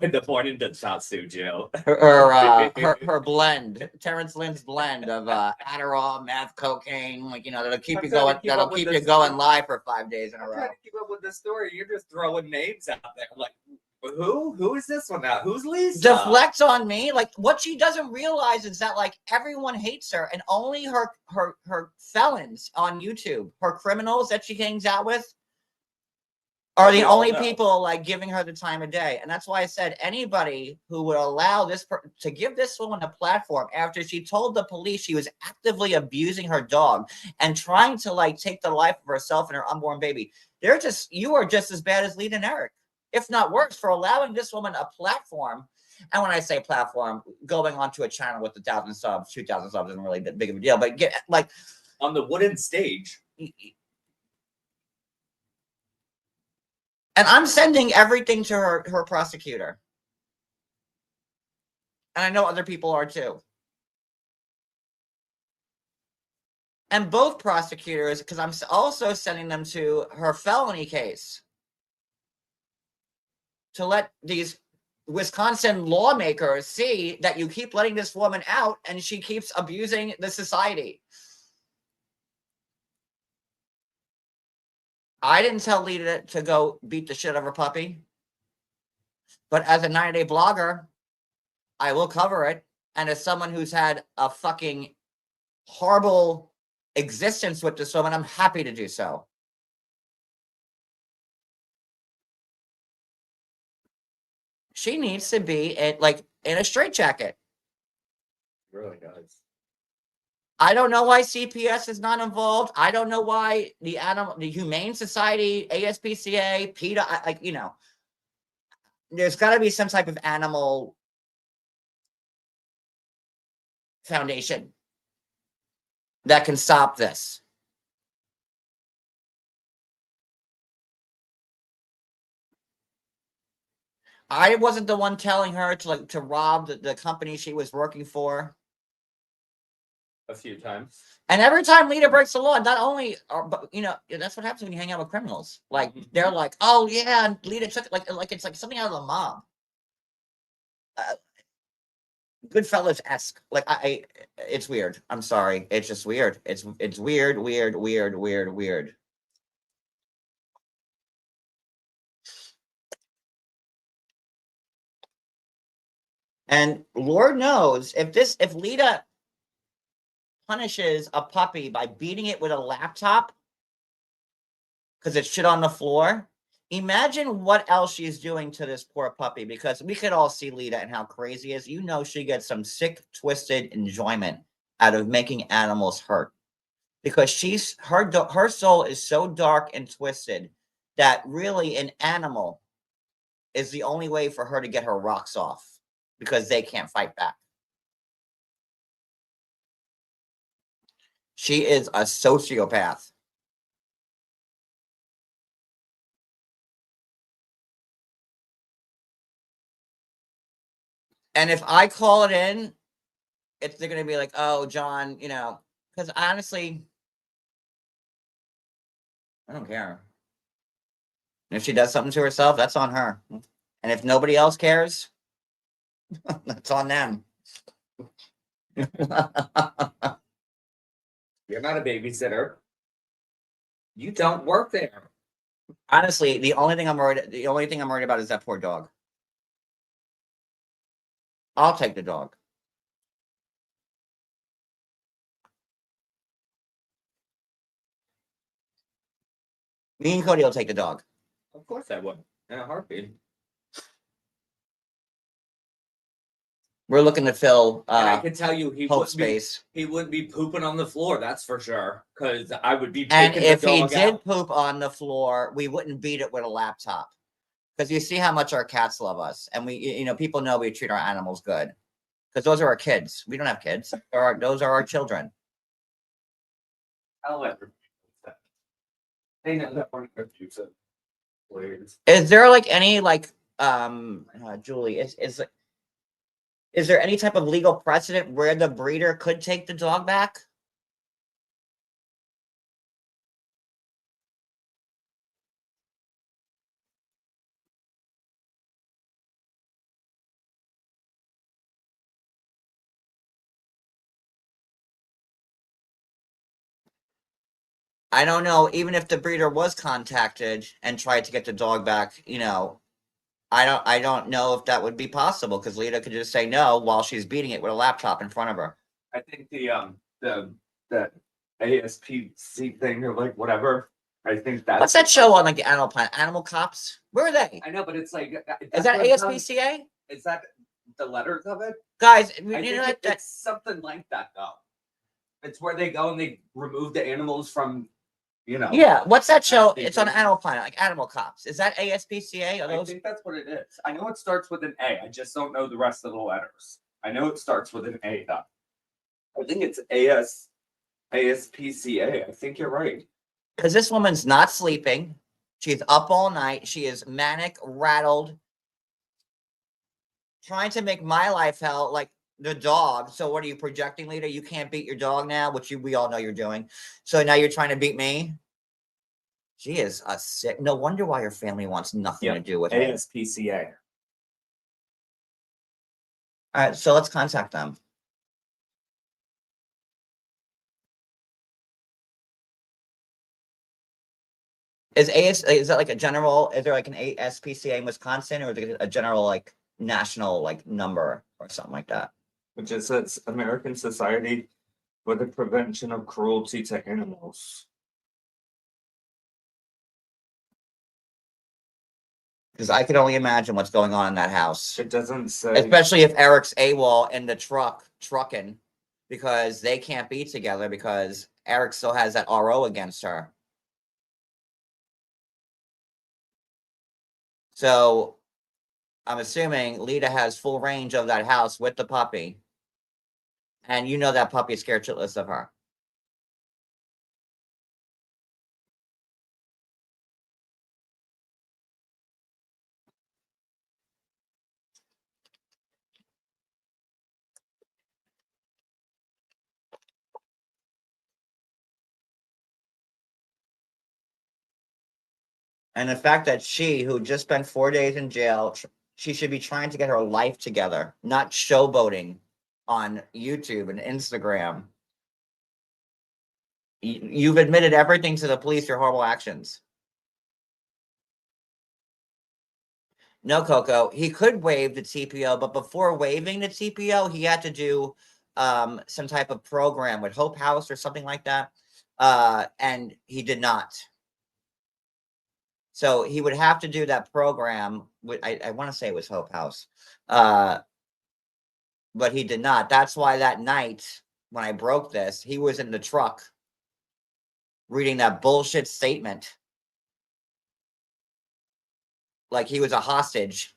The point in does not sue Jill. Her blend, Terrence Lynn's blend of Adderall, meth, cocaine, that'll keep you going. That'll keep you going live for 5 days in a row. I'm trying to keep up with the story. You're just throwing names out there. I'm like, who is this one now? Who's Lisa? Deflects on me. Like, what she doesn't realize is that everyone hates her, and only her felons on YouTube, her criminals that she hangs out with, are the only people giving her the time of day. And that's why I said anybody who would allow to give this woman a platform after she told the police she was actively abusing her dog and trying to take the life of herself and her unborn baby, you are just as bad as Leida and Eric, if not worse, for allowing this woman a platform. And when I say platform, going onto a channel with 1,000 subs, 2,000 subs isn't really that big of a deal, but on the wooden stage. And I'm sending everything to her prosecutor. And I know other people are too. And both prosecutors, because I'm also sending them to her felony case, to let these Wisconsin lawmakers see that you keep letting this woman out and she keeps abusing the society. I didn't tell Leida to go beat the shit out of her puppy. But as a 90-day blogger, I will cover it. And as someone who's had a fucking horrible existence with this woman, I'm happy to do so. She needs to be in a straitjacket. Really does. I don't know why CPS is not involved. I don't know why the Humane Society, ASPCA, PETA, there's got to be some type of animal foundation that can stop this. I wasn't the one telling her to rob the company she was working for. A few times. And every time Leida breaks the law, not only but that's what happens when you hang out with criminals. Like they're like, oh yeah, Leida took like it's like something out of the mob. Goodfellas-esque. Like it's weird. I'm sorry. It's just weird. It's weird, weird, weird, weird, weird. And Lord knows if Leida punishes a puppy by beating it with a laptop because it's shit on the floor, imagine what else she's doing to this poor puppy, because we could all see Leida and how crazy it is. She gets some sick, twisted enjoyment out of making animals hurt, because her soul is so dark and twisted that really an animal is the only way for her to get her rocks off, because they can't fight back. She is a sociopath. And if I call it in, they're going to be like, oh, John, because honestly, I don't care. And if she does something to herself, that's on her. And if nobody else cares, that's on them. You're not a babysitter. You don't work there. Honestly, the only thing I'm worried about is that poor dog. I'll take the dog. Me and Cody will take the dog. Of course I would. In a heartbeat. We're looking to fill and I can tell you Hope space. He wouldn't be pooping on the floor, that's for sure. Because I would be And taking if the he dog did out. poop on the floor, we wouldn't beat it with a laptop. Because you see how much our cats love us. And we, people know we treat our animals good. Because those are our kids. We don't have kids. Those are our children. I'll let her. They know that one of you said. Is there any Julie, is there any type of legal precedent where the breeder could take the dog back? I don't know. Even if the breeder was contacted and tried to get the dog back, I don't know if that would be possible, because Leida could just say no while she's beating it with a laptop in front of her. I think the ASPC thing or whatever. I think that's what's that show on the Animal Planet? Animal Cops? Where are they? I know, but it's like is that ASPCA? Is that the letters of it? Guys, it's something like that though. It's where they go and they remove the animals from. Yeah, what's that show? It's on Animal Planet, like Animal Cops. Is that ASPCA? I think that's what it is. I know it starts with an A. I just don't know the rest of the letters. I know it starts with an A though. I think it's ASPCA. I think you're right. Because this woman's not sleeping. She's up all night. She is manic, rattled, trying to make my life hell like the dog. So what are you projecting, Leida? You can't beat your dog now, which we all know you're doing. So now you're trying to beat me? She is a sick. No wonder why her family wants nothing to do with her. ASPCA. All right, so let's contact them. Is that like a general? Is there like an ASPCA in Wisconsin, or is it a general like national like number or something like that? Which is says American Society for the Prevention of Cruelty to Animals. Because I could only imagine what's going on in that house, It doesn't say. especially if Eric's AWOL in the trucking, because they can't be together because Eric still has that RO against her. So I'm assuming Leida has full range of that house with the puppy. And you know that puppy is scared shitless of her. And the fact that she, who just spent 4 days in jail, she should be trying to get her life together, not showboating on YouTube and Instagram. You've admitted everything to the police, your horrible actions. No, Coco, he could waive the TPO, but before waiving the TPO, he had to do some type of program with Hope House or something like that. And he did not. So he would have to do that program. I want to say it was Hope House. But he did not. That's why that night when I broke this, he was in the truck reading that bullshit statement like he was a hostage.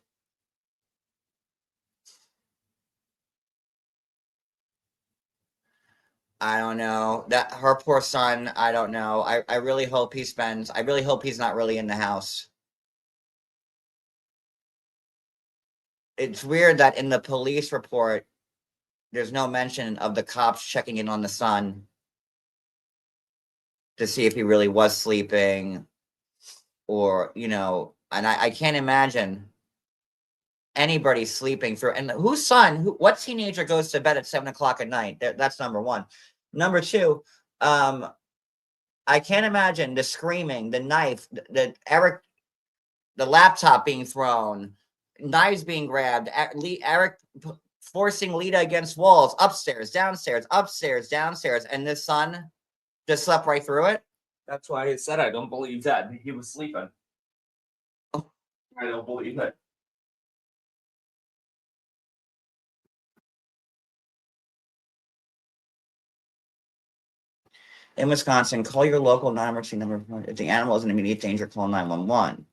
I don't know. That her poor son, I don't know. I really hope I really hope he's not really in the house. It's weird that in the police report, there's no mention of the cops checking in on the son to see if he really was sleeping or, and I can't imagine anybody sleeping through. And whose son, what teenager goes to bed at 7 o'clock at night? That's number one. Number two, I can't imagine the screaming, the knife, Eric, the laptop being thrown, knives being grabbed, Eric forcing Leida against walls, upstairs, downstairs, and this son just slept right through it. That's why I said I don't believe that he was sleeping. I don't believe it. In Wisconsin, call your local non-emergency number. If the animal is in immediate danger, call 911.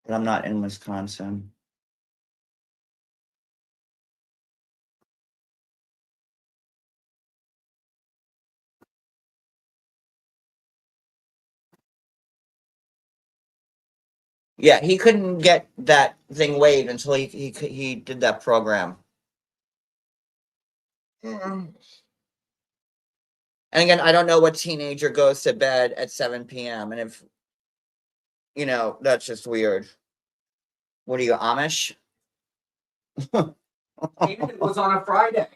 But I'm not in Wisconsin. Yeah, he couldn't get that thing waived until he did that program. And again, I don't know what teenager goes to bed at 7 p.m. And if, that's just weird. What are you, Amish? Even it was on a Friday.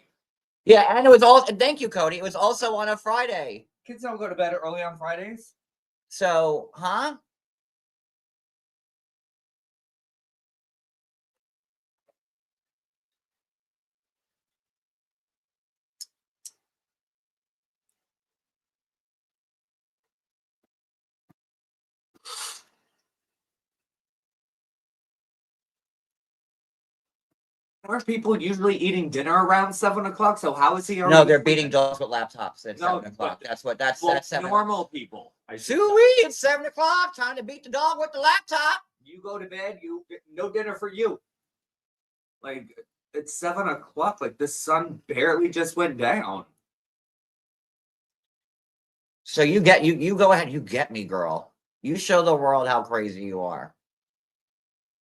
Yeah, and it was all, thank you, Cody. It was also on a Friday. Kids don't go to bed early on Fridays. So, huh? Aren't people usually eating dinner around 7 o'clock? So how is he already? No, they're beating dogs with laptops at No, 7 o'clock. but- That's Well, 7. normal people. Suey, it's 7 o'clock. Time to beat the dog with the laptop. You go to bed. You no dinner for you. Like it's 7 o'clock. Like the sun barely just went down. So you go ahead. You get me, girl. You show the world how crazy you are.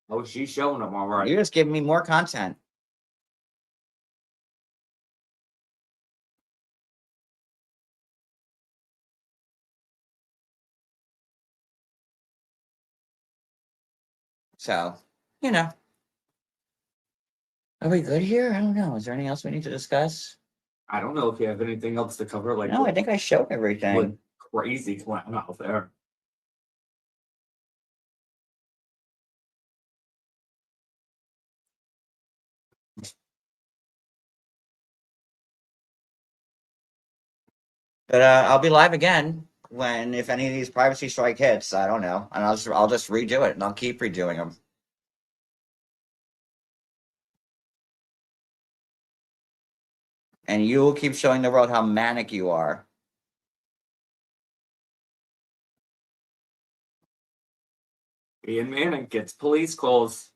Oh, she's showing them all right. You're just giving me more content. So, Are we good here? I don't know. Is there anything else we need to discuss? I don't know if you have anything else to cover. Like, No, I think I showed what everything. crazy clown out there. But I'll be live again when if any of these privacy strike hits. I don't know, and I'll just redo it, and I'll keep redoing them. And you will keep showing the world how manic you are. Ian Manning gets police calls.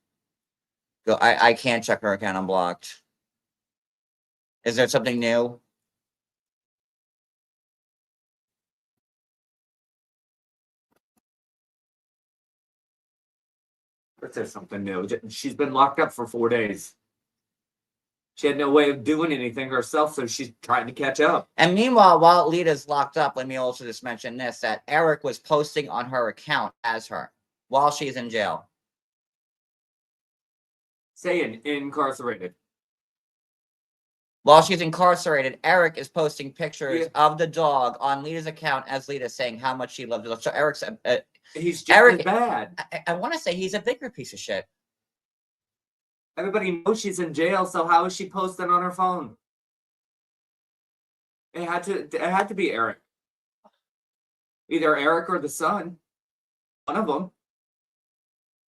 Go. I can't check her account. I'm blocked. Is there something new? But there's something new. She's been locked up for 4 days. She had no way of doing anything herself, so she's trying to catch up. And meanwhile, while Leita's locked up, let me also just mention this: that Eric was posting on her account as her while she's in jail. Saying incarcerated. While she's incarcerated, Eric is posting pictures of the dog on Leita's account as Leita saying how much she loves the dog. So Eric's he's just Eric, as bad. I want to say he's a bigger piece of shit. Everybody knows she's in jail, so how is she posting on her phone? It had to be Eric. Either Eric or the son. One of them.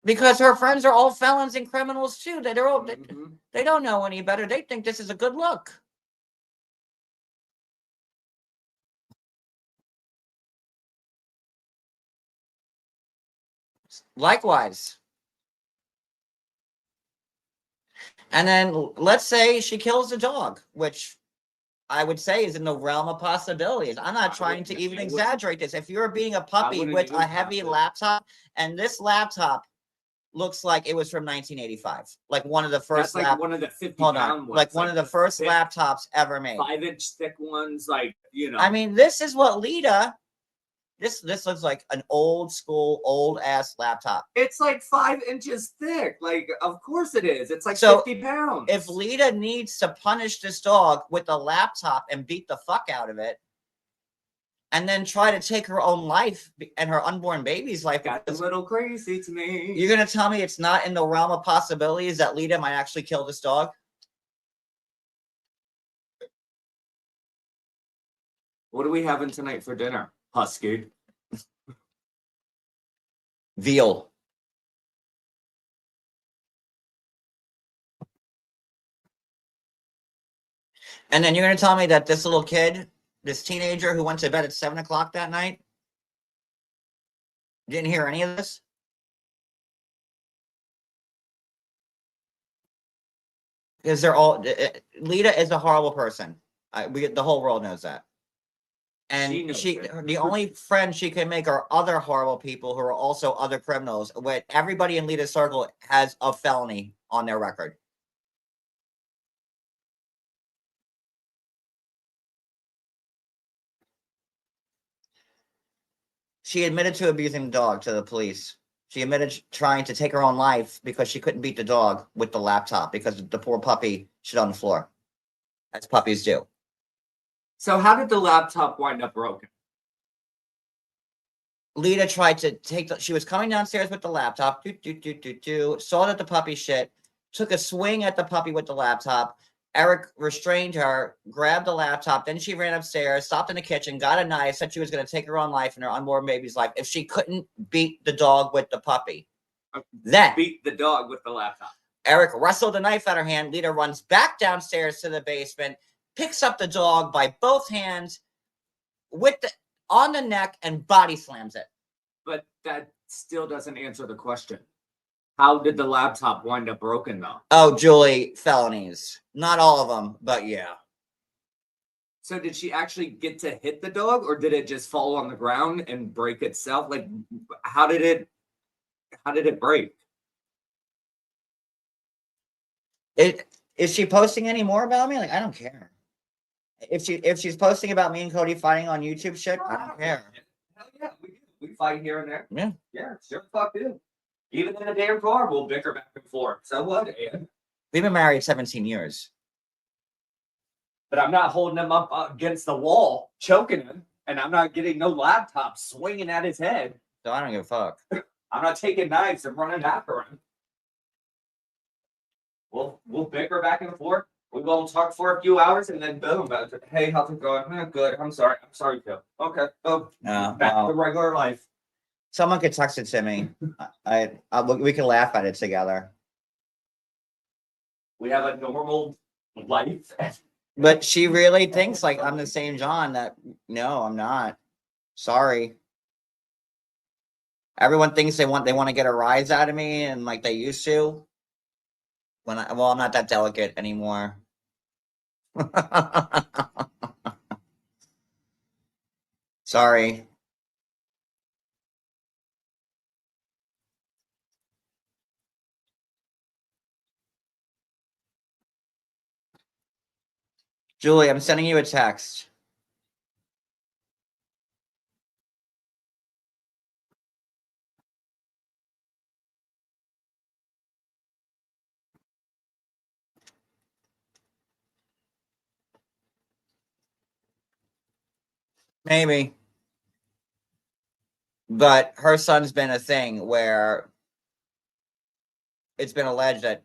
Because her friends are all felons and criminals too. They don't know any better. They think this is a good look. Likewise. And then let's say she kills the dog, which I would say is in the realm of possibilities. I'm not trying to even exaggerate this. If you're being a puppy with a heavy laptop, and this laptop looks like it was from 1985, like one of the first. That's like one of the 50-pound ones, like one of the first laptops ever made. 5-inch thick ones, like I mean, this is what Leida. This looks like an old school, old ass laptop. It's like 5 inches thick. Like, of course it is. It's like 50 pounds. If Leida needs to punish this dog with a laptop and beat the fuck out of it, and then try to take her own life and her unborn baby's life, that's a little crazy to me. You're gonna tell me it's not in the realm of possibilities that Leida might actually kill this dog? What are we having tonight for dinner? Husky. Veal. And then you're going to tell me that this little kid, this teenager who went to bed at 7 o'clock that night, didn't hear any of this? Because they're all... Leida is a horrible person. The whole world knows that. And the only friends she can make are other horrible people who are also other criminals. With everybody in Leida's circle has a felony on their record. She admitted to abusing the dog to the police. She admitted trying to take her own life because she couldn't beat the dog with the laptop because the poor puppy shit on the floor, as puppies do. So how did the laptop wind up broken? Leida tried to take she was coming downstairs with the laptop, saw that the puppy shit, took a swing at the puppy with the laptop. Eric restrained her, grabbed the laptop, then she ran upstairs, stopped in the kitchen, got a knife, said she was going to take her own life and her unborn baby's life if she couldn't beat the dog with the puppy. Then beat the dog with the laptop. Eric wrestled the knife out of her hand. Leida runs back downstairs to the basement, picks up the dog by both hands on the neck and body slams it. But that still doesn't answer the question. How did the laptop wind up broken, though? Oh, Julie, felonies. Not all of them, but yeah. So did she actually get to hit the dog, or did it just fall on the ground and break itself? Like, how did it break? Is she posting any more about me? Like, I don't care. If she's posting about me and Cody fighting on YouTube shit, I don't care. Hell yeah, we fight here and there. Yeah, sure, fuck do. Even in a damn car, we'll bicker back and forth. So what, Ian? We've been married 17 years. But I'm not holding him up against the wall, choking him, and I'm not getting no laptop swinging at his head. So I don't give a fuck. I'm not taking knives and running after him. We'll bicker back and forth. We'll go and talk for a few hours, and then boom. Hey, how's it going? Good. I'm sorry, Joe. Okay. Oh, back to regular life. Someone could text it to me. We can laugh at it together. We have a normal life. But she really thinks like I'm the same John. That no, I'm not. Sorry. Everyone thinks they want to get a rise out of me, and like they used to. I'm not that delicate anymore. Sorry. Julie, I'm sending you a text. Maybe. But her son's been a thing where it's been alleged that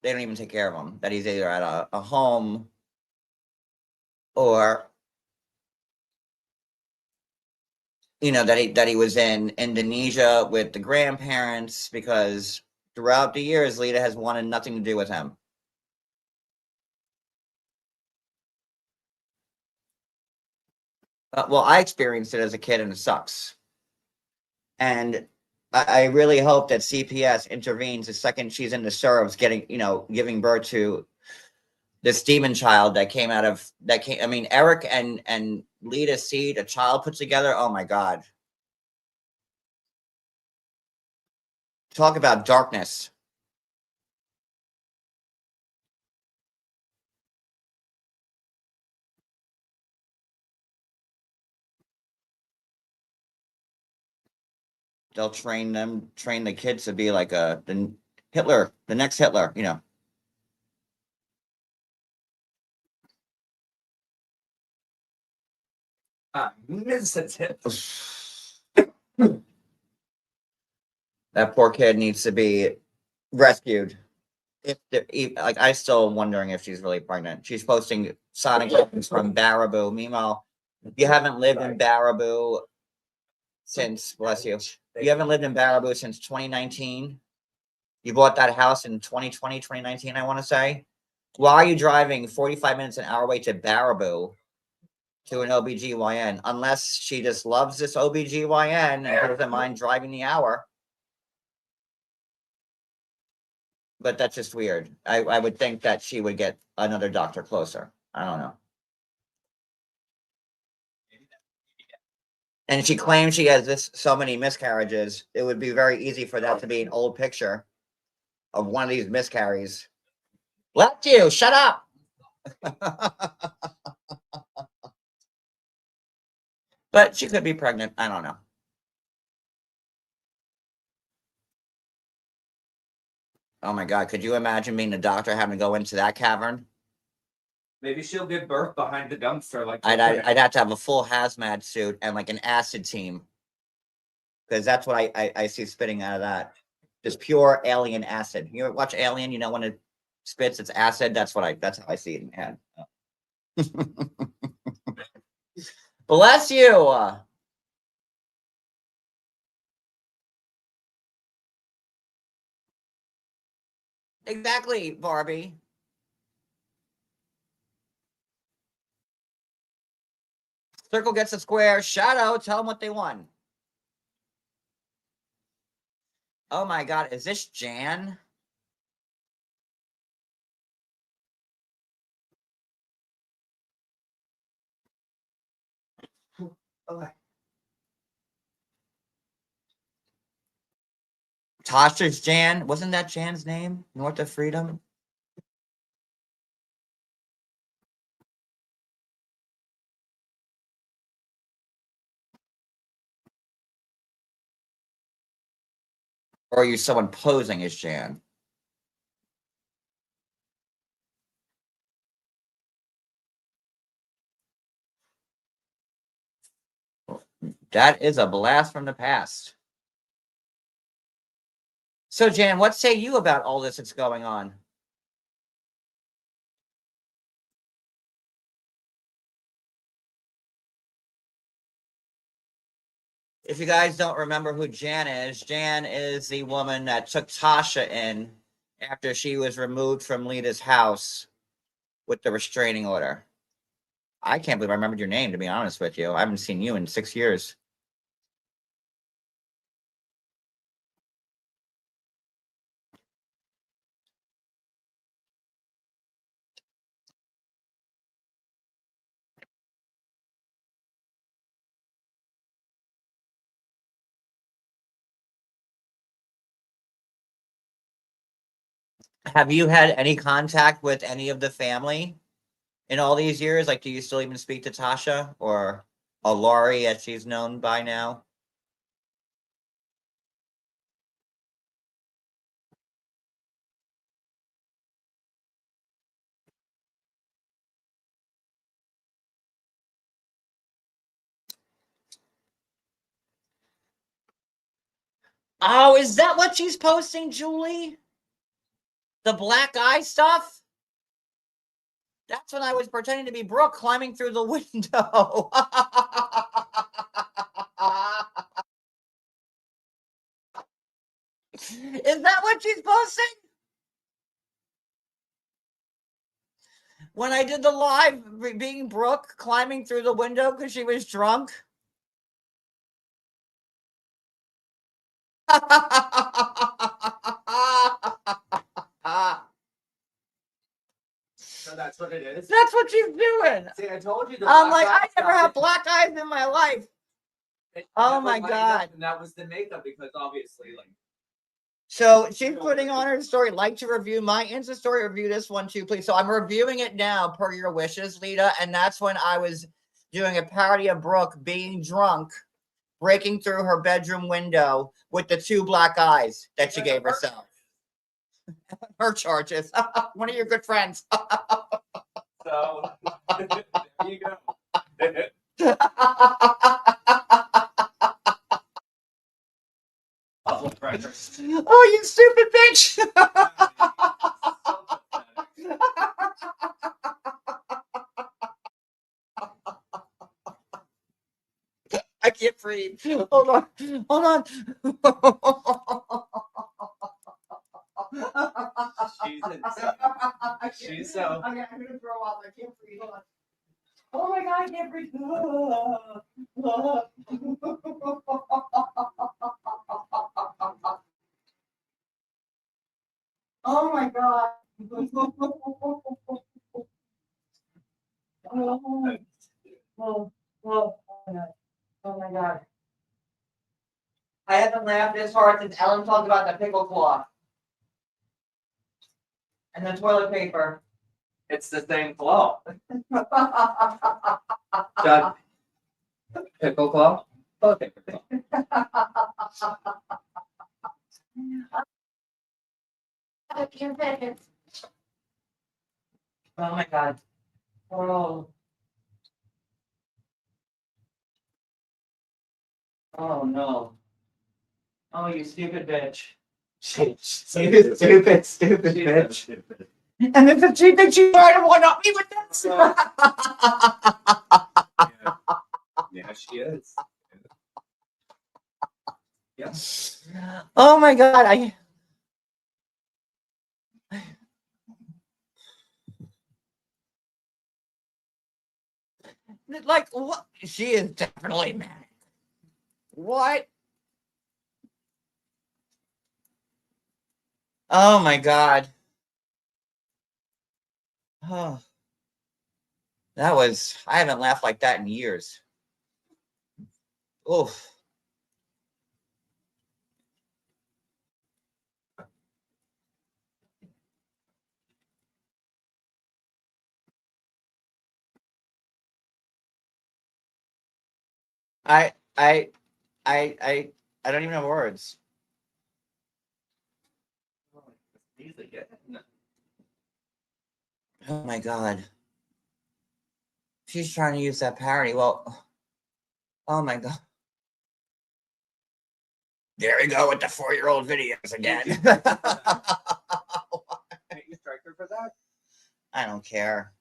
they don't even take care of him, that he's either at a home or that he was in Indonesia with the grandparents, because throughout the years Leida has wanted nothing to do with him. Well, I experienced it as a kid, and it sucks. And I really hope that CPS intervenes the second she's in the serves, giving birth to this demon child that came out of that came. I mean, Eric and Leida Seed, a child put together. Oh my God! Talk about darkness. They'll train the kids to be like the Hitler, the next Hitler. That poor kid needs to be rescued. Like, I still am wondering if she's really pregnant. She's posting Sonic weapons from Baraboo. Meanwhile, you haven't lived in Baraboo since, bless you. You haven't lived in Baraboo since 2019. You bought that house in 2020, 2019, I want to say. Why are you driving 45 minutes an hour away to Baraboo to an OBGYN? Unless she just loves this OBGYN and doesn't mind driving the hour. But that's just weird. I would think that she would get another doctor closer. I don't know. And she claims she has so many miscarriages. It would be very easy for that to be an old picture of one of these miscarries. Left you, shut up. But she could be pregnant. I don't know. Oh my God. Could you imagine being a doctor having to go into that cavern? Maybe she'll give birth behind the dumpster. Like I'd have to have a full hazmat suit and like an acid team. Because that's what I see spitting out of that. Just pure alien acid. You ever watch Alien? When it spits, it's acid. That's how I see it in my head. Bless you. Exactly, Barbie. Circle gets a square. Shout out. Tell them what they won. Oh my God. Is this Jan? Okay. Tasha's Jan. Wasn't that Jan's name? North of Freedom? Or are you someone posing as Jan? That is a blast from the past. So, Jan, what say you about all this that's going on? If you guys don't remember who Jan is the woman that took Tasha in after she was removed from Leida's house with the restraining order. I can't believe I remembered your name, to be honest with you. I haven't seen you in 6 years. Have you had any contact with any of the family in all these years? Like, do you still even speak to Tasha or Laurie, as she's known by now? Oh, is that what she's posting, Julie? The black eye stuff? That's when I was pretending to be Brooke climbing through the window. Is that what she's posting? When I did the live being Brooke climbing through the window because she was drunk? So that's what it is. That's what she's doing. See, I told you. I'm like, I never had black eyes in my life. Oh my God. And that was the makeup because obviously, like. So she's putting on her story, like to review my Insta story, review this one too, please. So I'm reviewing it now per your wishes, Leida. And that's when I was doing a parody of Brooke being drunk, breaking through her bedroom window with the 2 black eyes that she gave herself. Her charges. One of your good friends. So there you go. Oh, you stupid bitch. I can't breathe. Hold on. Hold on. She's so. I'm gonna throw up. I can't breathe. Hold on. Oh my God, I can't breathe. Oh my God. Oh my God. I haven't laughed this hard since Ellen talked about the pickle cloth and the toilet paper. It's the same claw. Got pickle claw. Okay. Oh my God. Oh. Oh no. Oh, you stupid bitch. Stupid bitch. And then the she thinks she's trying to one up me with this. Yeah, she is. Yes. Oh my God. Like what? She is definitely manic. What? Oh my God. Oh, I haven't laughed like that in years. Oof. I, I, I don't even have words. Oh my God. She's trying to use that parody. Well, oh my God. There we go with the 4-year-old videos again. Can't you strike her for that? I don't care.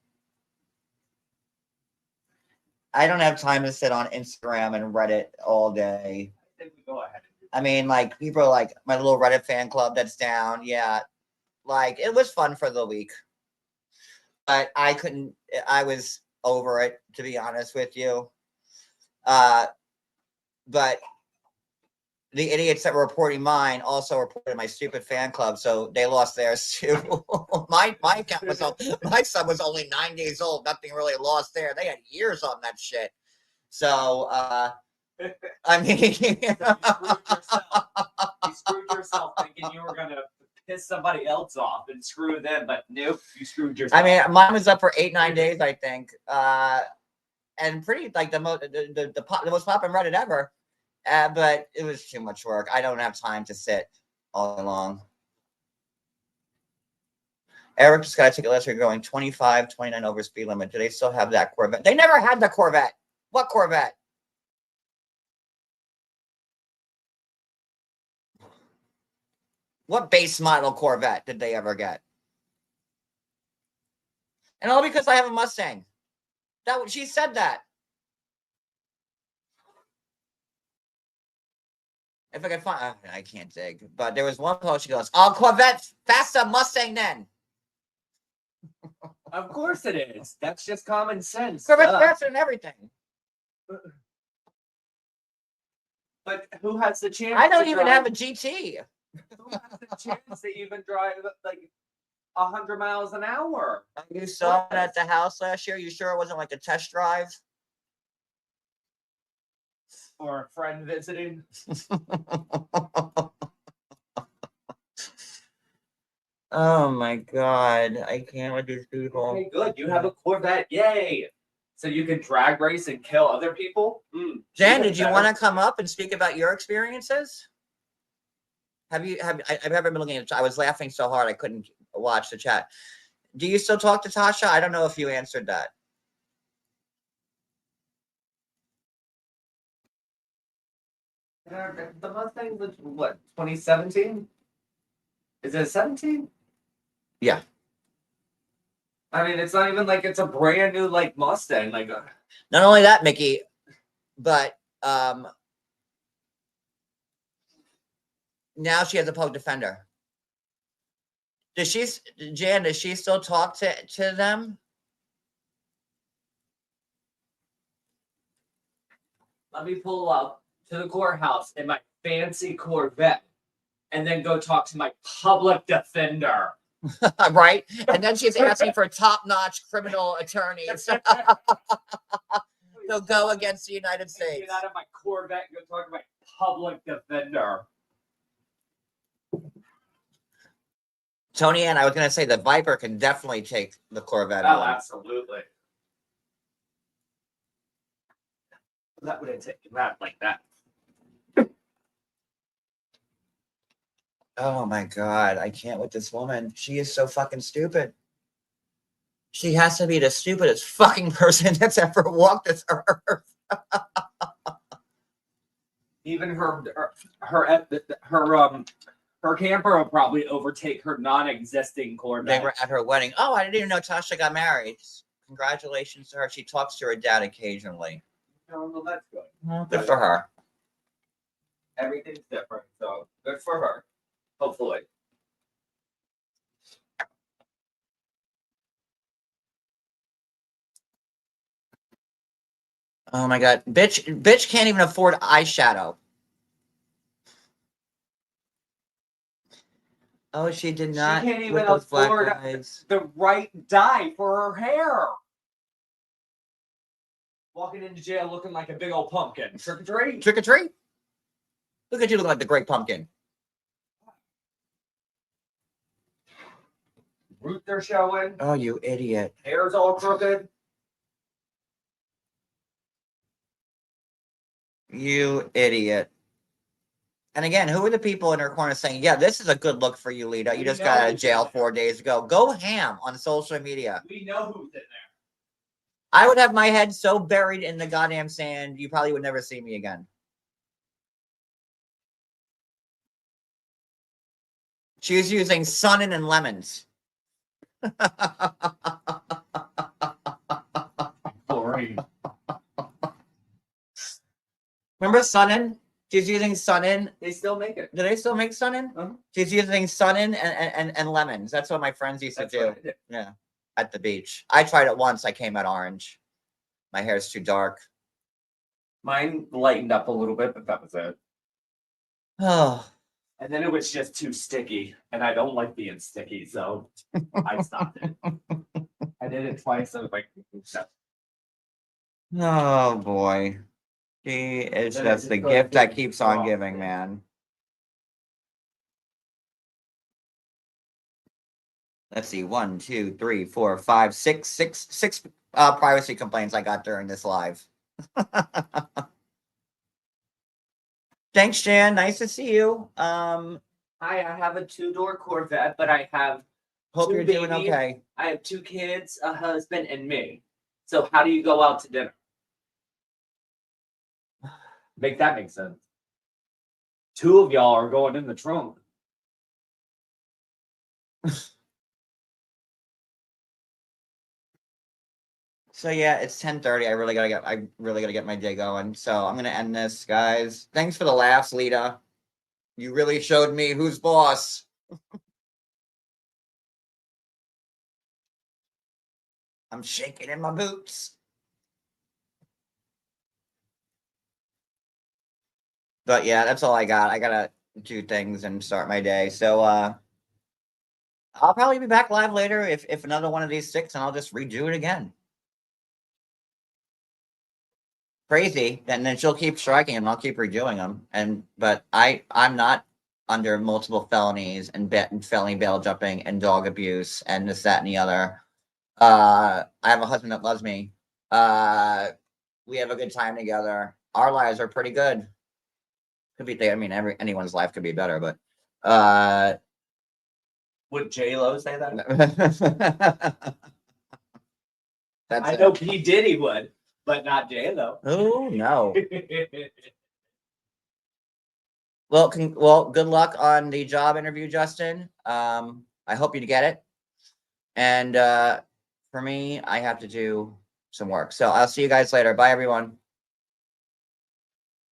I don't have time to sit on Instagram and Reddit all day. I think we go ahead. I mean, like, people are like, my little Reddit fan club that's down. Yeah. Like, it was fun for the week. But I was over it, to be honest with you. But the idiots that were reporting mine also reported my stupid fan club, so they lost theirs too. my account was my son was only 9 days old. Nothing really lost there. They had years on that shit. So I mean, you screwed yourself thinking you were gonna piss somebody else off and screw them, but nope, you screwed yourself. I mean, mine was up for 8-9 days, I think, and pretty like the most popular Reddit ever. But it was too much work. I don't have time to sit all day long. Eric just got a ticket last year going 25, 29 over speed limit. Do they still have that Corvette? They never had the Corvette. What Corvette? What base model Corvette did they ever get? And all because I have a Mustang. She said that. If I could find, I can't dig. But there was one post. She goes, "Oh, Corvette faster Mustang then." Of course it is. That's just common sense. Corvette's faster than everything. But who has the chance? I don't even have a GT. Who has the chance to even drive like 100 miles an hour? You saw it at the house last year. You sure it wasn't like a test drive? Or a friend visiting? Oh my god, I can't with these people. Okay, good. You have a Corvette. Yay! So you can drag race and kill other people? Jen, did you want to come up and speak about your experiences? I've never been looking at it. I was laughing so hard I couldn't watch the chat. Do you still talk to Tasha? I don't know if you answered that. The Mustang was what, 2017? Is it 17? Yeah. I mean, it's not even like it's a brand new like Mustang. Like, not only that, Mickey, but now she has a public defender. Does she still talk to them? let me pull up to the courthouse in my fancy Corvette and then go talk to my public defender. Right? And then she's asking for top-notch criminal attorneys. They'll go against the United States. Get out of my Corvette and go talk to my public defender. Tony Ann, I was going to say the Viper can definitely take the Corvette. Oh, absolutely. That would have taken that like that. Oh my god, I can't with this woman. She is so fucking stupid. She has to be the stupidest fucking person that's ever walked this earth. Even her camper will probably overtake her non-existing Corvette. They were at her wedding. Oh, I didn't even know Tasha got married. Congratulations to her. She talks to her dad occasionally. Oh, well, that's good. Well, good for her. Everything's different, so good for her. Hopefully. Oh my god, bitch can't even afford eyeshadow. Oh, she did not. She can't even afford the right dye for her hair. Walking into jail looking like a big old pumpkin. Trick or treat. Trick or treat. Look at you looking like the Great Pumpkin. Root they're showing. Oh, you idiot. Hair's all crooked. You idiot. And again, who are the people in her corner saying, yeah, this is a good look for you, Leida. You just got out of jail 4 days ago. Go ham on social media. We know who's in there. I would have my head so buried in the goddamn sand, you probably would never see me again. She's using Sunnin and lemons. Boring. Remember Sunnin? She's using Sunnin. They still make it. Do they still make Sunnin? Uh-huh. She's using Sunnin and lemons. That's what my friends used to That's do. what I did. Yeah, at the beach. I tried it once. I came out orange. My hair's too dark. Mine lightened up a little bit, but that was it. Oh, And then it was just too sticky, and I don't like being sticky, so I stopped it. I did it twice. I was like, no. oh boy. She is Then it just just the goes gift that big keeps on soft, giving, yeah. man. Let's see, 1, 2, 3, 4, 5, 6, 6 privacy complaints I got during this live. Thanks, Jan. Nice to see you. Hi, I have a 2-door Corvette, but I have Hope two you're doing babies. okay. I have 2 kids, a husband, and me. So how do you go out to dinner? Make that make sense. 2 of y'all are going in the trunk. So yeah, it's 10:30. I really gotta get my day going. So I'm gonna end this, guys. Thanks for the laughs, Leida. You really showed me who's boss. I'm shaking in my boots. But yeah, that's all I got. I gotta do things and start my day. So I'll probably be back live later if another one of these sticks, and I'll just redo it again. Crazy, and then she'll keep striking and I'll keep redoing them. But I'm not under multiple felonies and felony bail jumping and dog abuse and this, that, and the other. I have a husband that loves me. We have a good time together. Our lives are pretty good. Could be, I mean, anyone's life could be better, but Would J-Lo say that? that's I it. know P. Diddy would, but not J-Lo. Oh no. Well, good luck on the job interview, Justin. I hope you get it. And for me, I have to do some work. So I'll see you guys later. Bye, everyone.